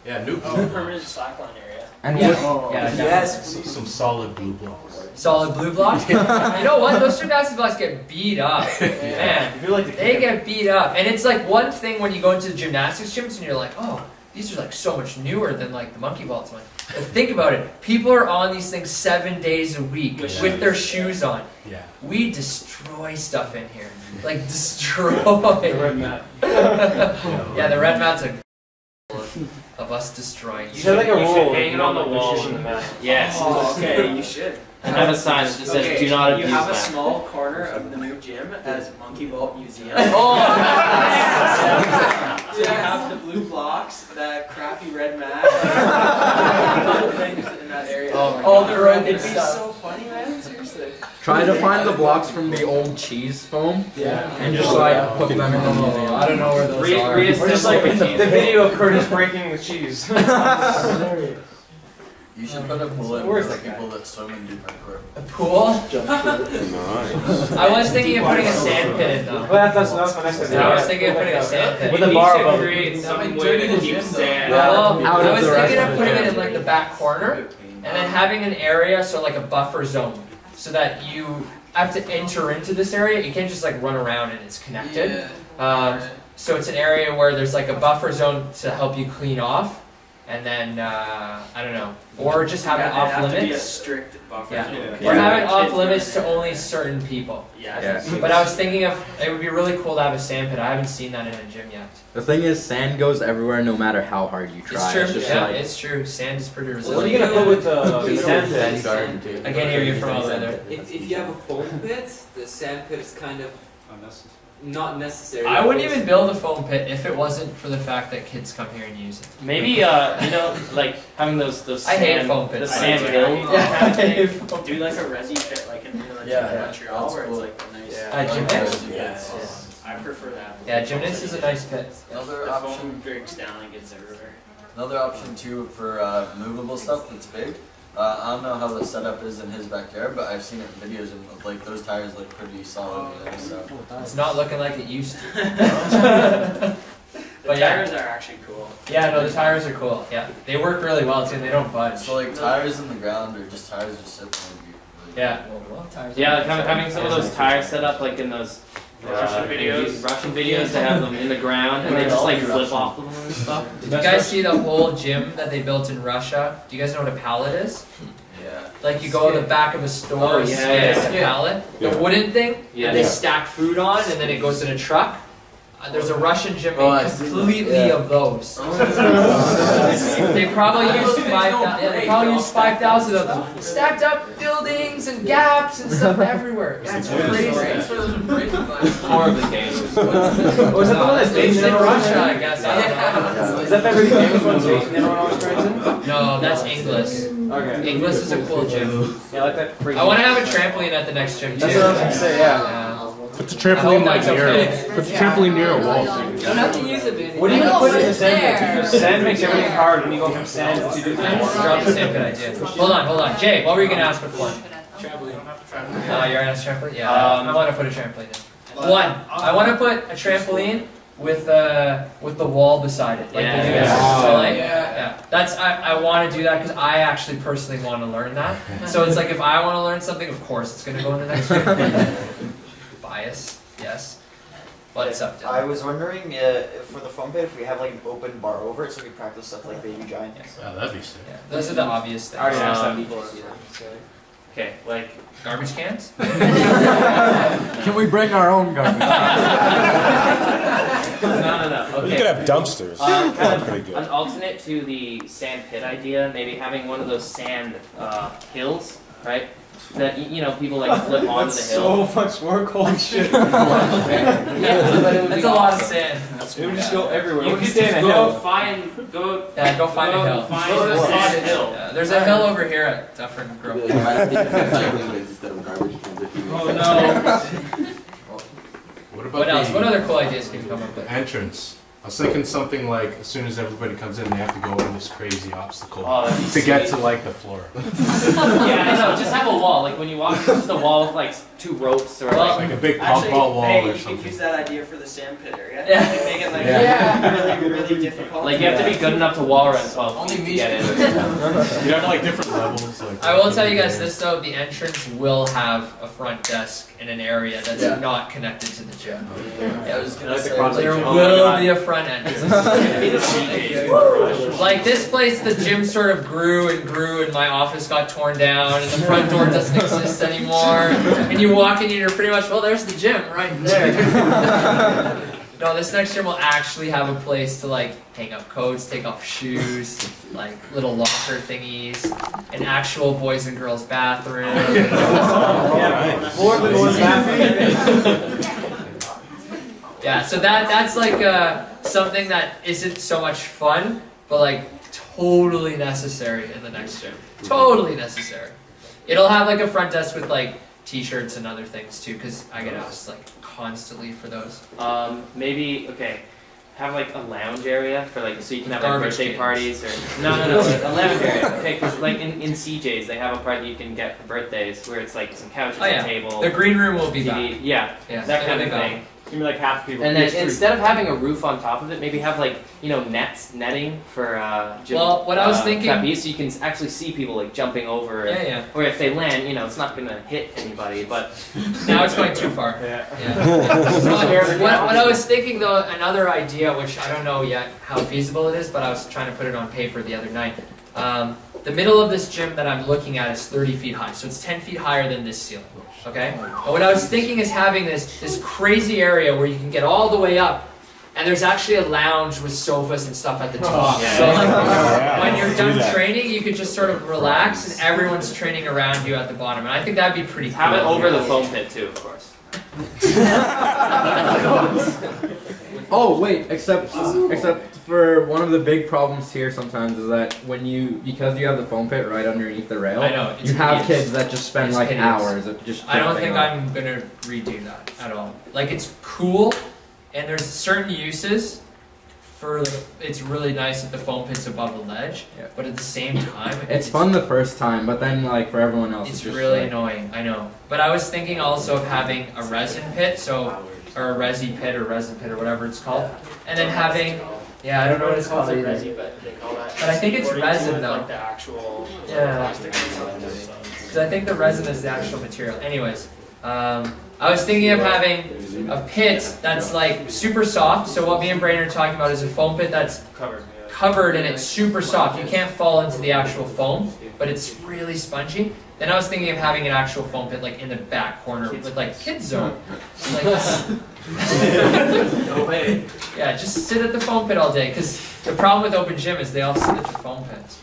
yeah, new permanent slackline area. and yes, some solid blue blocks. Solid blue blocks. You know what? Those gymnastics blocks get beat up. Man, they get beat up. And it's like one thing when you go into the gymnastics gyms and you're like, oh, these are like so much newer than like the monkey vaults one. But think about it. People are on these things 7 days a week with their shoes on. Yeah. We destroy stuff in here. Like destroy. The red mat. Yeah, the red mat's a of us destroying. You should like a roll. Hang it on the wall. Yes. Oh, okay, you should. And have a sign that just says "Do not abuse You have a that." small corner of the new gym as Monkey Vault Museum. Oh! So you have the blue blocks, that crappy red mat, things in that area. All the red It'd be stuff. so funny, man. Seriously. try to find the blocks from the old cheese foam and just like put them in the museum. I don't know where those are. Or just like the video of Curtis breaking the cheese. You should put a pool in for people that swim and do parkour. A pool? Nice. I was thinking of putting a sand pit in though. Well, that's my next idea. I was thinking of putting a sand pit. With a bar above it. Create some way to keep sand Well, Out I of was the thinking rest of putting it in like the back corner, and then having an area, so like a buffer zone, so that you have to enter into this area. You can't just like run around and it's connected. So it's an area where there's like a buffer zone to help you clean off, and then I don't know, or just have it off have to be a limits. strict buffer. Yeah. zone. Or have it off Kids limits to run only certain people. Yeah. But I was thinking of it would be really cool to have a sand pit. I haven't seen that in a gym yet. The thing is, sand goes everywhere no matter how hard you try. It's true. just Yeah, like, it's true. Sand is pretty What are resilient. you gonna put with the sand pit? I can't hear you from over there. If you have a foam pit, the sand pit is kind of not necessary. I wouldn't even build a foam pit if it wasn't for the fact that kids come here and use it. Maybe you know, like having those I hate sand, foam the pits. sand Yeah. hill. Yeah, I hate foam Do like a resi pit, like in Montreal, that's where cool. it's like a nice. Gymnast? Yes. I prefer that. Yeah, gymnast is a nice pit. Another The option, foam breaks down and gets everywhere. another option too for movable stuff that's big. I don't know how the setup is in his backyard, but I've seen it in videos and like those tires look pretty solid there. So It's not looking like it used to. The tires are actually cool. Yeah, no, the tires are cool. Yeah, they work really well too. And they don't budge. So like tires in the ground or just tires just sitting there would be really Yeah. Yeah, like having some of those tires set up like in those Russian videos, they have them in the ground and they just like flip off them and stuff. Did you guys see the whole gym that they built in Russia? Do you guys know what a pallet is? Yeah. Like you go to the back of a store, it's a pallet, the wooden thing that they stack food on, and then it goes in a truck. There's a Russian gym made completely of those. They probably used 5,000 of them, stacked up buildings and gaps and stuff everywhere. Yeah, it's crazy. More of the games. Was that the one that's based in Russia? I guess. I don't know. Is that the really famous one based in Illinois, No, that's Inglis. Okay. Inglis is a cool gym. Yeah, I like that. I want to have a trampoline at the next gym too. That's what I was gonna say. Yeah. Put the trampoline Put the trampoline near a wall. You don't have to use it, baby. What do you put in the sand? Because sand makes everything hard when you go from sand to do Drop the sand, good idea. Hold on. Jay, what were you gonna ask before? Trampoline. You're gonna ask trampoline? Yeah. I want to put a trampoline in. I want to put a trampoline with the wall beside it. Like they do this. So like, that's I want to do that because I actually personally want to learn that. So it's like if I want to learn something, of course it's gonna go in the next gym. Bias, yes. What's up, Dylan? I was wondering for the foam pit if we have like an open bar over it so we practice stuff like baby giant. Yeah, that'd be sick. Yeah, those are the obvious things. I already asked that before. Okay, like garbage cans? Can we bring our own garbage? No. Okay. You could have dumpsters. Kind Pretty of good. an alternate to the sand pit idea, maybe having one of those sand hills, right? That people like flip onto the hill. So much work, holy shit. But it would That's be a lot of awesome. sand. It would just go everywhere. You We could stay in just a go hill. find a hill. Find Go a the sand hill. Yeah, there's a hill over here at Dufferin Grove. Oh no. What about What else? the What other cool ideas can you come up with? entrance? I was thinking something like as soon as everybody comes in, they have to go over this crazy obstacle Oh, that'd be to get sweet. to like the floor. Yeah, no, just have a wall. Like when you walk, it's just a wall with like 2 ropes or Like a big pump Actually, out wall hey, or you can something. use that idea for the sand pit area. Yeah. You can make it like really difficult. Like you have to be good enough to wall run 12 feet to get in. You have like different levels. Like I will tell you guys this though, the entrance will have a front desk in an area that's not connected to the gym. Yeah, I was gonna Like the say. cross- There Oh my will God. be a front entrance. Like this place, the gym sort of grew and my office got torn down and the front door doesn't exist anymore. And you walk in and you're pretty much, well, there's the gym right there. No, this next gym will actually have a place to like hang up coats, take off shoes, like little locker thingies, an actual boys and girls bathroom. More than one bathroom. Yeah, so that's like something that isn't so much fun, but like totally necessary in the next gym. Totally necessary. It'll have like a front desk with like t-shirts and other things too, because I get asked like constantly for those. Maybe have like a lounge area for like so you can have like Garbage birthday cans. parties or no a lounge area. Okay, because like in CJ's they have a part that you can get for birthdays where it's like some couches, Oh yeah, a table, the green room will be TV, back. yeah, Yeah, that kind of it'll be thing. Give me like half people. And then instead of having a roof on top of it, maybe have like netting for gym, Well, what I was thinking- trapeze, so you can actually see people like jumping over. Yeah, yeah. Or if they land, it's not gonna hit anybody. But Now it's going too far. Yeah. What I was thinking though, another idea, which I don't know yet how feasible it is, but I was trying to put it on paper the other night. The middle of this gym that I'm looking at is 30 feet high, so it's 10 feet higher than this ceiling. Okay? And what I was thinking is having this crazy area where you can get all the way up, and there's actually a lounge with sofas and stuff at the top. Yeah. So like, when you're done training, you can just sort of relax, and everyone's training around you at the bottom. And I think that'd be pretty cool. have it over the foam pit too, of course. Oh wait, except for one of the big problems here sometimes is that because you have the foam pit right underneath the rail, I know, it's you have hideous. kids that just spend It's like hideous. hours of just. I don't jumping think up. I'm gonna redo that at all. Like it's cool, and there's certain uses for like, it's really nice that the foam pit's above the ledge, but at the same time, It's fun the first time, but then like for everyone else, it's just really like, annoying. I know, but I was thinking also of having a resin pit, or a resi pit or resin pit or whatever it's called, and then having. Yeah, I don't know what it's called either. But I think it's resin though. Like the actual Yeah. Because I think the resin is the actual material. Anyways, I was thinking of having a pit that's like super soft. So what me and Brayden are talking about is a foam pit that's covered and it's super soft. You can't fall into the actual foam, but it's really spongy. Then I was thinking of having an actual foam pit like in the back corner with like kids zone. Like, no way. yeah, just sit at the foam pit all day. Because the problem with open gym is they all sit at the foam pits.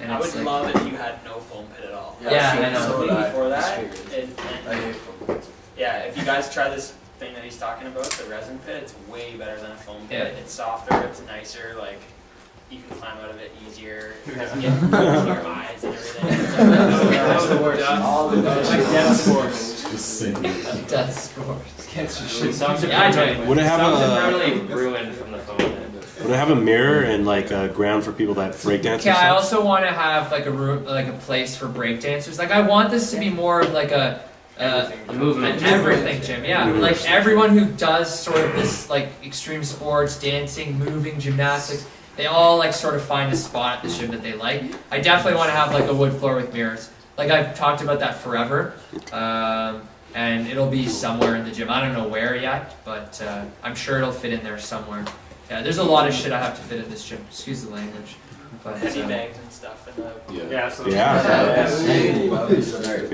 And I it's would like, love if you had no foam pit at all. Yeah, I know. So before that, I hate foam pits. yeah, if you guys try this thing that he's talking about, the resin pit, it's way better than a foam pit. Yeah. It's softer, it's nicer, like you can climb out of it easier. It doesn't get in your eyes and everything. That's the worst. All the death scores. Death scores. Yeah, I know. Would it have really ruined from the phone? Would it have a mirror and like a ground for people that break dance? Okay, I also want to have like a place for breakdancers. Like I want this to be more of like a movement, everything gym. Yeah, like everyone who does sort of this like extreme sports, dancing, moving, gymnastics. They all like sort of find a spot at the gym that they like. I definitely want to have like a wood floor with mirrors. Like I've talked about that forever, and it'll be somewhere in the gym. I don't know where yet, but I'm sure it'll fit in there somewhere. Yeah, there's a lot of shit I have to fit in this gym. Excuse the language. But, heavy bags and stuff in the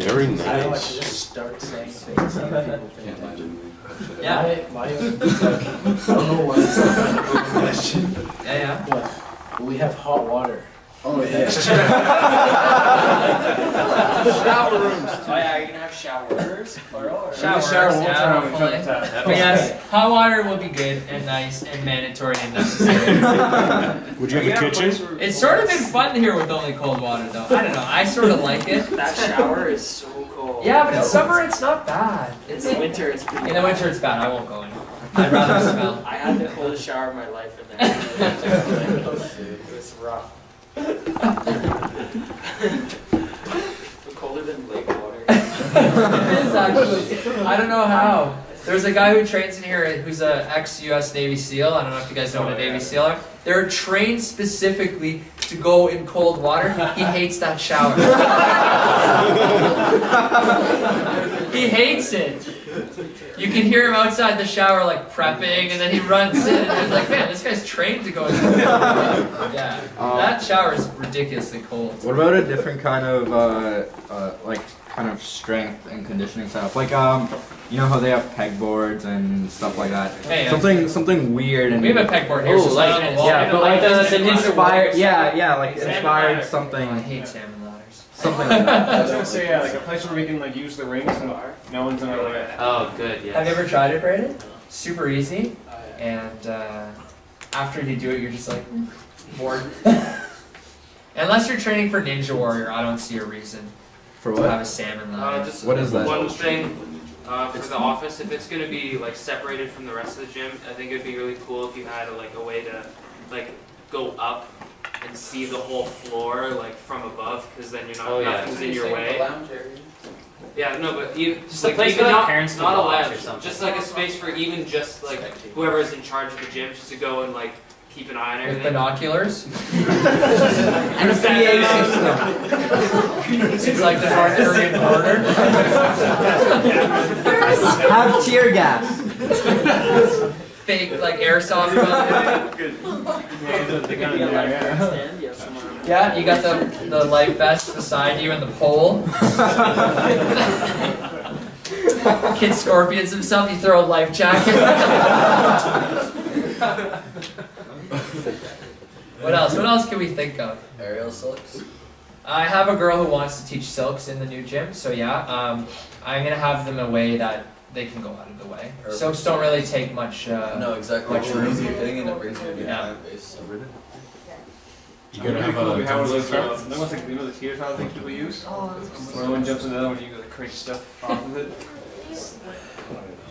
Very nice. I don't like to just start saying things that people can't imagine. Yeah. My I don't know why it's not a good question. Yeah. But we have hot water. Oh yeah. Shower rooms. Oh yeah, you're gonna have showers. Showers, yeah, hopefully. But yes, hot water will be good and nice and mandatory and necessary. Would you have a kitchen? It's sort of been fun here with only cold water though. I don't know, I sort of like it. That shower is so cold. Yeah, but in summer it's not bad. In the winter it's pretty In the winter it's bad, I won't go in. I'd rather smell. I had the coldest shower of my life in there. It was rough. Colder than lake water. It is actually. I don't know how. There's a guy who trains in here who's a ex-US Navy SEAL. I don't know if you guys know what a Navy SEAL are. They're trained specifically to go in cold water. He hates that shower. He hates it. You can hear him outside the shower like prepping, and then he runs in, and he's like, man, this guy's trained to go in cold water. Yeah, that shower is ridiculously cold. What about a different kind of kind of strength and conditioning stuff? Like you know how they have pegboards and stuff like that. Hey, something weird and we have a pegboard here. Oh, so like, on the wall. yeah, but like the inspired, like Salmon inspired ladder. something. Oh, I hate salmon ladders. Something like that. I was gonna say yeah, like a place where we can like use the rings and no one's in our way. Oh, good. Yeah. Have you ever tried it, Brayden? Super easy, and after you do it, you're just like bored. Unless you're training for Ninja Warrior, I don't see a reason For to what? have a salmon ladder. Just What is that? One thing for the office, if it's gonna be like separated from the rest of the gym, I think it'd be really cool if you had like a way to like go up and see the whole floor like from above, because then you're not nothing's in your way. Yeah, no, but you Just a place for like parents to not a watch lounge, or something. just like a space for even just like whoever's in charge of the gym, just to go and like keep an eye on With everything. binoculars. And a PA system. It's like the North Korean border. Have tear gas. Fake like airsoft gun. Yeah, you got the life vest beside you and the pole. Kid scorpions himself, you throw a life jacket. What else? What else can we think of? Aerial silks. I have a girl who wants to teach silks in the new gym, so yeah, I'm gonna have them a way that they can go out of the way. Perfect. Silks don't really take much. No, exactly. Much It's an room. easy thing and it brings you a good Yeah. client base. You gotta have We have one of those a. that looks like, you know, the teeter totter things people use? Where one jumps in the other one, you go like crazy stuff off of it.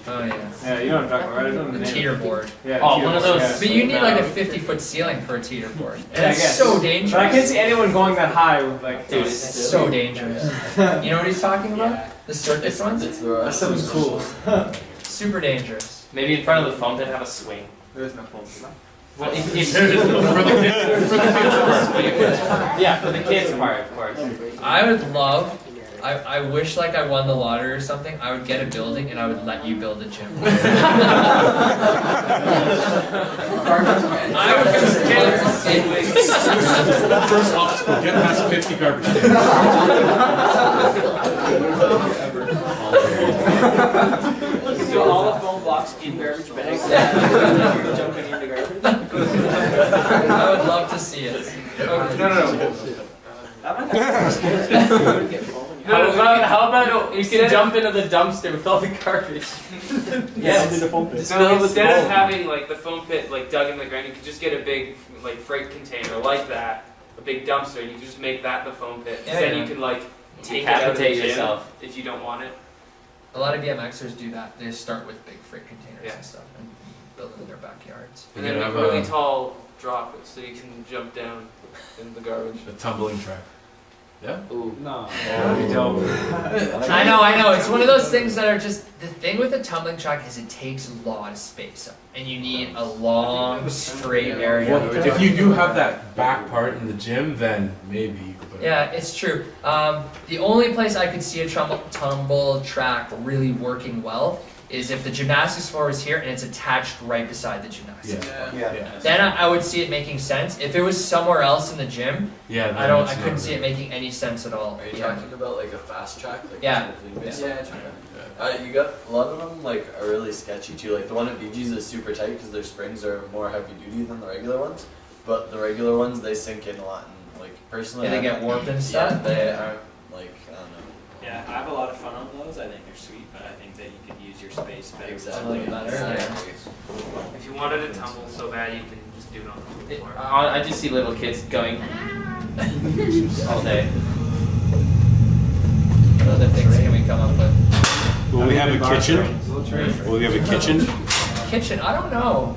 Oh yeah. Yeah, you know what I'm talking about, right? I don't know The name. teeter board. Yeah, Oh, teeter one of board, those- yeah. But you need like a 50-foot ceiling for a teeter board. And Yeah, I it's guess. so dangerous. But I can't see anyone going that high with like. Dude, it's so dangerous. You know what he's talking about? The circus ones? That stuff is cool. Super dangerous. Maybe in front of the foam pit have a swing. There is no phone. Well, if for the kids, yeah, for the kids part, of course. I would love. I wish like I won the lottery or something. I would get a building and I would let you build a gym. I would just get First obstacle, get past 50 garbage So all the foam blocks in garbage bags. Jumping into garbage. I would love to see it. How about you can jump into the dumpster with all the garbage? Yes. Just So fill with instead of foam. having like the foam pit like dug in the ground, you could just get a big like freight container like that, a big dumpster, and you can just make that the foam pit. Yeah, Then yeah. you can like take it out of the Decapitate gym yourself. if you don't want it. A lot of BMXers do that. They start with big freight containers Yeah. and stuff and build it in their backyards. And then make a really tall drop so you can jump down in the garbage. A tumbling track. Yeah? Ooh. No. I know. It's one of those things that are just the thing with a tumbling track is it takes a lot of space up, and you need a long straight area. Well, if you do have that back part in the gym, then maybe you could put it. Yeah, it's true. The only place I could see a tumble track really working well is if the gymnastics floor is here and it's attached right beside the gymnastics floor. Yeah. Then I would see it making sense. If it was somewhere else in the gym, Yeah. I couldn't see it making any sense at all. Are you Yeah. talking about like a fast track? Like Yeah. You got a lot of them like are really sketchy too. Like the one at BG's is super tight because their springs are more heavy duty than the regular ones. But the regular ones they sink in a lot. And like personally, Yeah, they get warped and stuff? Yeah, they are like I don't know. Yeah, I have a lot of fun on those. I think they're sweet, but I think that you could use your space better. Exactly. If you wanted to tumble so bad, you can just do it on the floor. I just see little kids going all day. What other things can we come up with? Will we have a kitchen? Will we have a kitchen? Kitchen, I don't know.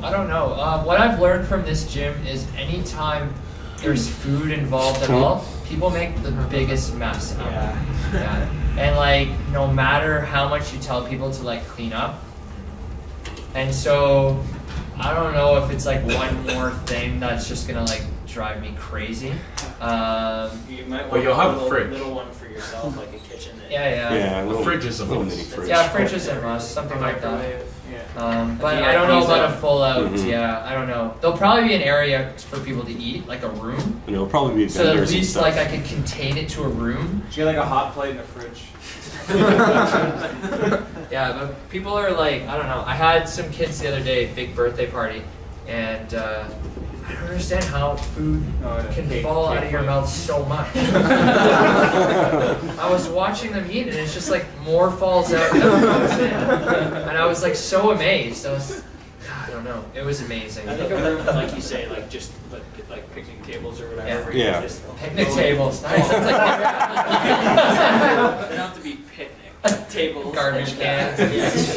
What I've learned from this gym is anytime there's food involved at all, people make the biggest mess ever. Yeah. And like, no matter how much you tell people to like clean up. And so, I don't know if it's like one more thing that's just gonna like drive me crazy. You might But want you'll have a little, fridge. little one for yourself, like a kitchen. That Yeah. A fridge is a little mini fridge. Yeah, fridge is a must, something like that. Yeah. But I don't know about a full out, I don't know. There'll probably be an area for people to eat, like a room. And it'll probably be So at vendors and least stuff. like I could contain it to a room. She got like a hot plate in the fridge. Yeah, but people are like, I don't know. I had some kids the other day, big birthday party, and I don't understand how food can fall out of your mouth so much. I was watching them eat, and it's just like more falls out than goes in. And I was like so amazed. I don't know. It was amazing. I think of them, like you say, like just like picnic tables or whatever. where you Yeah. Just Picnic tables. Nice. That's They don't have to be picnic tables. Garbage and, cans.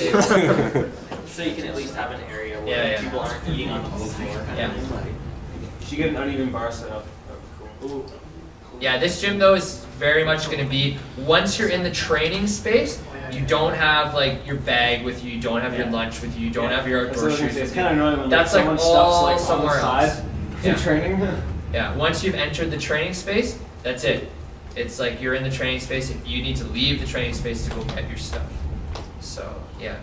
So you can at least have an area where Yeah. people aren't eating on the whole floor. Kind of thing. Like, You should get an uneven bar set up. That would be cool. Yeah, this gym though is very much going to be, once you're in the training space, you don't have like your bag with you, you don't have your lunch with you, you don't have your That's outdoor what I was shoes gonna say. It's with you. kind of annoying when That's someone like stuffs all like somewhere on the side else. in training. Yeah, once you've entered the training space, that's it. It's like you're in the training space and you need to leave the training space to go get your stuff. So, yeah.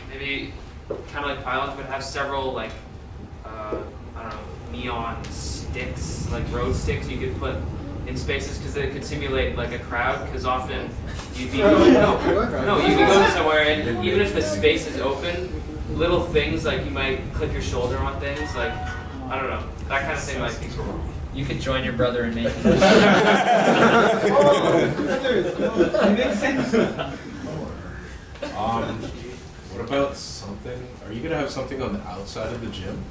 Maybe kind of like pylons, but have several like I don't know, neon sticks, like road sticks you could put in spaces because it could simulate like a crowd. Because often you'd be going, you'd be going somewhere, and even if the space is open, little things like you might click your shoulder on things, like I don't know, that kind of thing might be cool. You could join your brother in making It makes sense. What about something? Are you gonna have something on the outside of the gym?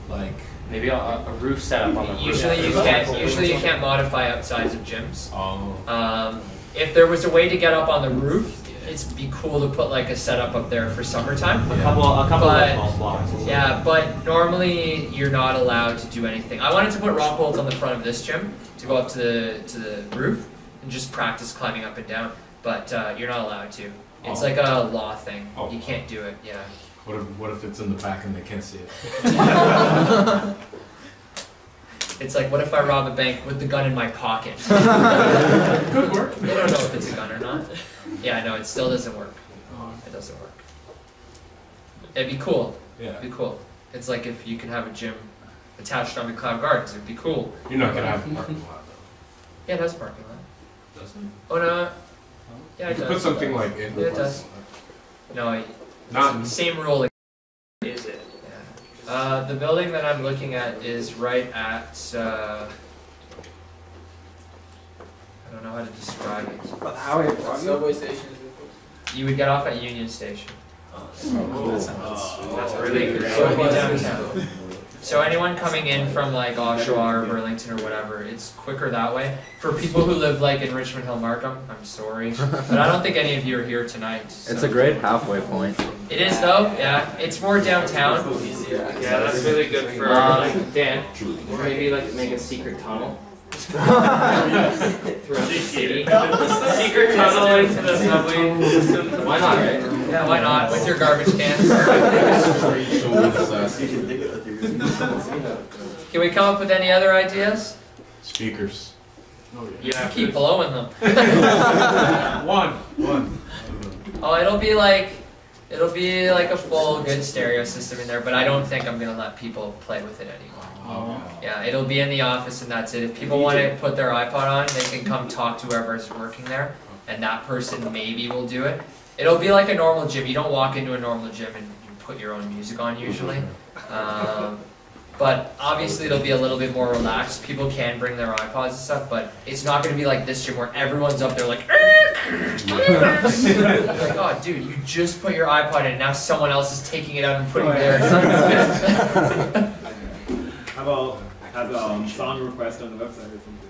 Like maybe a roof setup on the roof. Usually you can't modify outsides of gyms. Oh. If there was a way to get up on the roof, it'd be cool to put like a setup up there for summertime. A couple But- of golf blocks. Yeah, but normally you're not allowed to do anything. I wanted to put rock walls on the front of this gym to go up to the roof and just practice climbing up and down. But you're not allowed to. It's like a law thing. You can't do it. Yeah. What if it's in the back and they can't see it? It's like, what if I rob a bank with the gun in my pocket? Could work. They don't know if it's a gun or not. Yeah, no, it still doesn't work. It doesn't work. It'd be cool. Yeah. It'd be cool. It's like if you could have a gym attached on the Cloud Gardens, it'd be cool. You're not gonna have a parking lot though. Yeah, it has a parking lot. Doesn't it? Oh no. Yeah, You it could does. put something like in the Yeah, it does. parking No, Not- same rule. Is it? The building that I'm looking at is right at. I don't know how to describe it. Subway station. You would get off at Union Station. That's really great. So it'd be downtown. So anyone coming in from like Oshawa or Burlington or whatever, it's quicker that way. For people who live like in Richmond Hill Markham, I'm sorry, but I don't think any of you are here tonight. So. It's a great halfway point. It is though, yeah. It's more downtown. Yeah, that's really good for Dan. Or maybe like make a secret tunnel. Throughout the city. Secret tunnel into the subway system. Why not, right? Yeah, why not? With your garbage cans. Can we come up with any other ideas? Speakers. Yeah, keep blowing them. One. Oh, it'll be like a full good stereo system in there, but I don't think I'm gonna let people play with it anymore. Yeah, it'll be in the office and that's it. If people want to put their iPod on, they can come talk to whoever's working there, and that person maybe will do it. It'll be like a normal gym. You don't walk into a normal gym and you put your own music on usually. But obviously it'll be a little bit more relaxed. People can bring their iPods and stuff, but it's not going to be like this gym where everyone's up there like, like, oh dude, you just put your iPod in, now someone else is taking it out and putting theirs. How about song request on the website or something?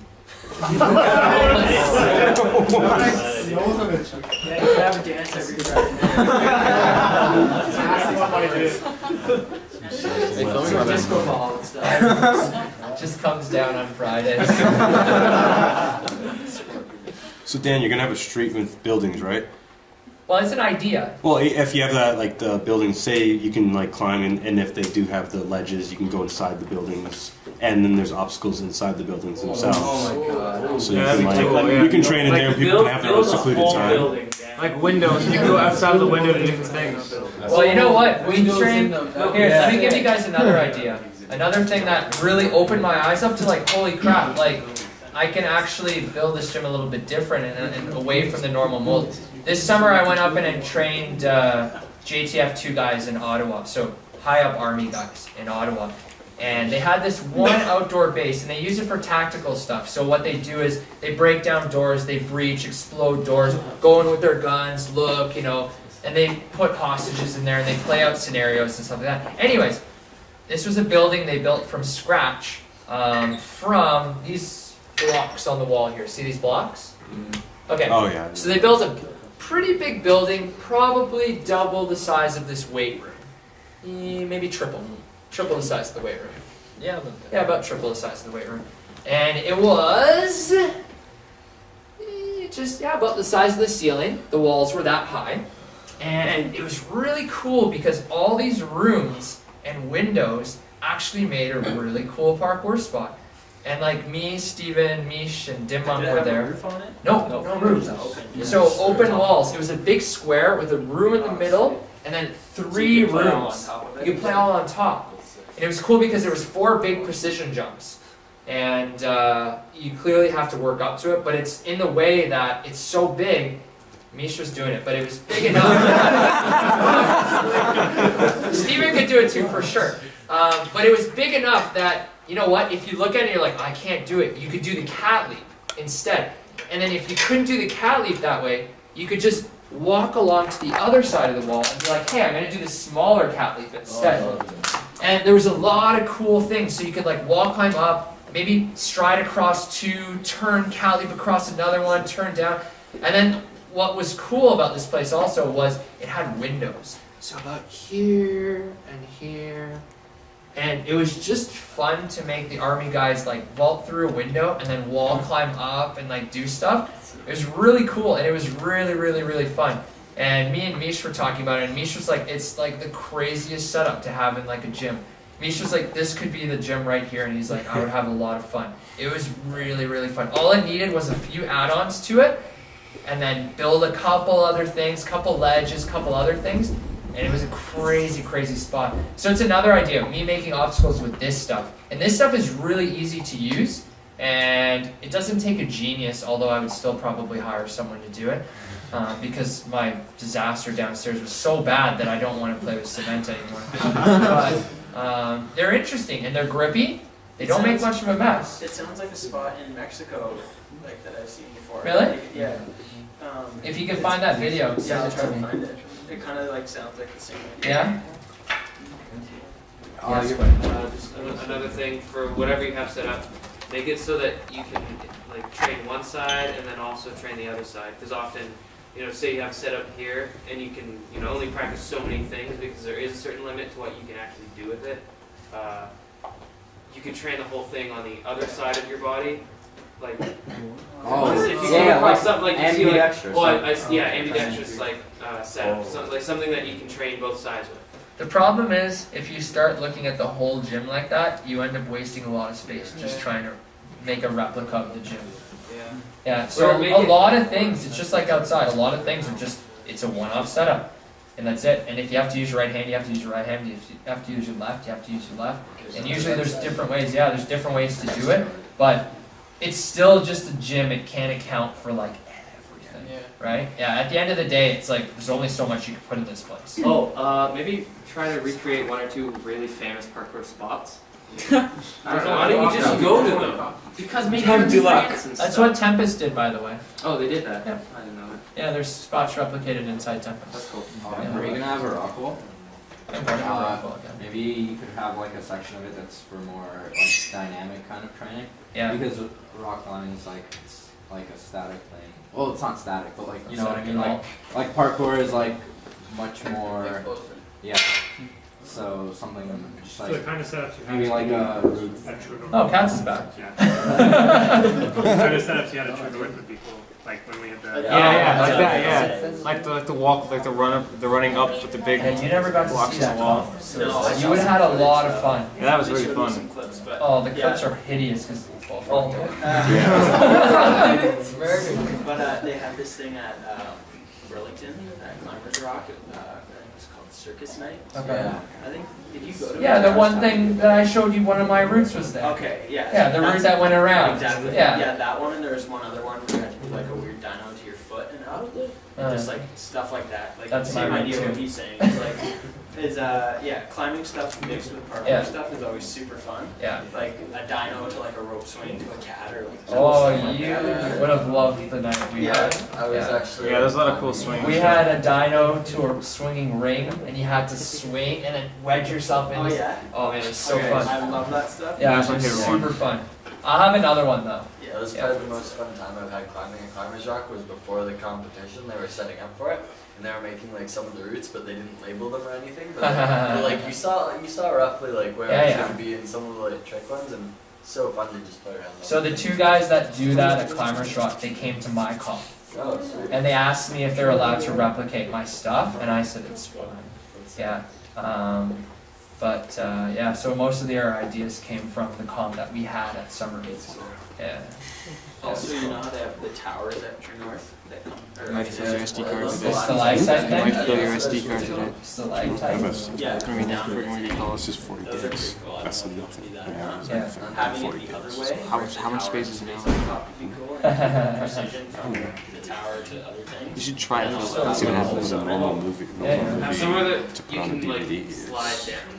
Yeah, you can have a dance every Friday. Disco ball and stuff. Just comes down on Fridays. So Dan, you're gonna have a street with buildings, right? Well, it's an idea. Well, if you have that, like the buildings, say you can like climb in, and if they do have the ledges, you can go inside the buildings, and then there's obstacles inside the buildings themselves. Oh my god. So you can you can train in there, and people can have their own secluded time. Like windows, you can go outside the window to different things. Well, you know what? We train. Here, let me give you guys another idea. Another thing that really opened my eyes up to like, holy crap! Like, I can actually build this gym a little bit different and away from the normal mold. This summer I went up and trained JTF2 guys in Ottawa, so high up army guys in Ottawa. And they had this one outdoor base and they use it for tactical stuff. So what they do is they break down doors, they breach, explode doors, go in with their guns, look, you know, and they put hostages in there and they play out scenarios and stuff like that. Anyways, this was a building they built from scratch from these blocks on the wall here. See these blocks? Okay. Oh yeah. So they built a pretty big building, probably double the size of this weight room. Maybe triple the size of the weight room. Yeah, about triple the size of the weight room. And it was just about the size of the ceiling. The walls were that high. And it was really cool because all these rooms and windows actually made a really cool parkour spot. And like me, Steven, Mish, and Dimmonk were there. Roof on it? No roof. So open walls. It was a big square with a room in the middle and then 3 rooms. You could play all on top. And it was cool because there was 4 big precision jumps. And you clearly have to work up to it, but it's in the way that it's so big. Mish was doing it, but it was big enough. Steven could do it too, for sure. But it was big enough that, you know what, if you look at it, you're like, I can't do it. You could do the cat leap instead. And then if you couldn't do the cat leap that way, you could just walk along to the other side of the wall and be like, hey, I'm going to do the smaller cat leap instead. And there was a lot of cool things. So you could like wall climb up, maybe stride across 2, turn cat leap across another one, turn down. And then what was cool about this place also was it had windows. So about here and here. And it was just fun to make the army guys like vault through a window and then wall climb up and like do stuff. It was really cool and it was really, really, really fun. And me and Mish were talking about it, and Mish was like, it's like the craziest setup to have in like a gym. Mish was like, this could be the gym right here, and he's like, I would have a lot of fun. It was really, really fun. All it needed was a few add-ons to it, and then build a couple other things, couple ledges, couple other things, and it was a crazy, crazy spot. So it's another idea, me making obstacles with this stuff. And this stuff is really easy to use, and it doesn't take a genius, although I would still probably hire someone to do it. Because my disaster downstairs was so bad that I don't want to play with cement anymore. But they're interesting and they're grippy. They don't make much of a mess. It sounds like a spot in Mexico, like that I've seen before. Really? Like, yeah. If you can find that video, yeah, I'll try send to it to find me. it. It kind of like sounds like the same idea. Yeah. Just another thing for whatever you have set up, make it so that you can like train one side and then also train the other side. Because often, you know, say you have set up here and you can, you know, only practice so many things because there is a certain limit to what you can actually do with it. You can train the whole thing on the other side of your body. Like, if you come across something like you see like, ambidextrous like setup, like something that you can train both sides with. The problem is, if you start looking at the whole gym like that, you end up wasting a lot of space just trying to make a replica of the gym. Yeah, so a lot of things, it's just like outside, a lot of things are just, it's a one-off setup. And that's it. And if you have to use your right hand, you have to use your right hand. If you have to use your left, you have to use your left. And usually there's different ways, there's different ways to do it. But it's still just a gym, it can't account for like everything, right? Yeah, at the end of the day, it's like, there's only so much you can put in this place. Maybe try to recreate one or two really famous parkour spots. Why don't you just go to them? Because maybe That's what Tempest did, by the way. Oh, they did that? Yeah. I didn't know that. Yeah, there's spots replicated inside Tempest. That's cool. Are you gonna have a rock wall? Maybe you could have like a section of it that's for more like dynamic kind of training. Yeah. Because rock climbing is like, it's like a static thing. Well, it's not static, but like, you know what I mean? Like parkour is like much more. Yeah. So something just like. So the kind of setups you have. Maybe like a roof. Oh, Katz is back. Yeah. The kind of setups you had at True North would be cool. Like when we had the. Yeah, like that, yeah. Like the walk, like the running up with the big you never got to blocks see in the that. wall. No, you would have had a lot of fun. Yeah, that was really fun. Oh, the clips are hideous because. But they had this thing at Burlington at Climbers Rock. It's called Circus Night. Okay. I think, did you go to it? Yeah, the one thing that I showed you, one of my routes was there. Okay, yeah. Yeah, the route that went around. Exactly. Yeah. That one, and there was one other one where you had to do like a weird dyno to your foot and out. Just like stuff like that. Like That's the same my idea route what too. he's saying. It's like, climbing stuff mixed with parkour stuff is always super fun. Yeah. Like a dyno to like a rope swing to a cat or like. Oh, you would have loved the night we had. I was actually. Yeah, there's a lot of cool swings. We had a dyno to a swinging ring, and you had to swing and then wedge yourself in. Oh yeah. Oh man, it was so fun. I love that stuff. Yeah, it was super fun. I'll have another one though. Yeah, it was probably the most fun time I've had climbing at Climbers Rock was before the competition. They were setting up for it, and they were making like some of the routes, but they didn't label them or anything. But like you saw roughly like where it was going to be in some of the like trick ones, and so fun to just play around. So the two guys that do that at Climbers Rock, they came to my comp. Oh, sweet. And they asked me if they're allowed to replicate my stuff, and I said it's fine. Yeah. Yeah, so most of their ideas came from the comp that we had at Summer Beats. Yeah. Also, you know how they have the towers at True North that come. Might fill your SD card today. Stalactite thing? Might fill your SD card today. Stalactite? Yeah. I mean, we're going to call It's just 40 gigs. That's enough. Yeah. Having it the other way. How much space is it now? Precision from the tower to other things. You should try it. See what happens with a normal movie. Have somewhere that To put you on can a like DVD. slide down.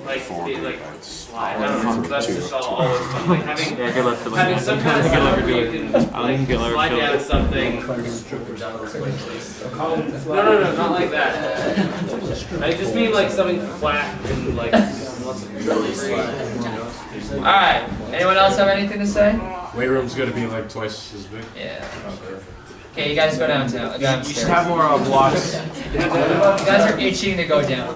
Like, 400 like yards. slide. I don't know. That's just all those fun. Like having, Yeah, good luck to like having some kind of setup where you can I don't even like get like slide down something. No, not like that. I just mean like something flat and like Alright, anyone else have anything to say? Weight room's gonna be like twice as big. Yeah. Okay. Okay, you guys go downstairs. You should have more blocks. You guys are itching to go down.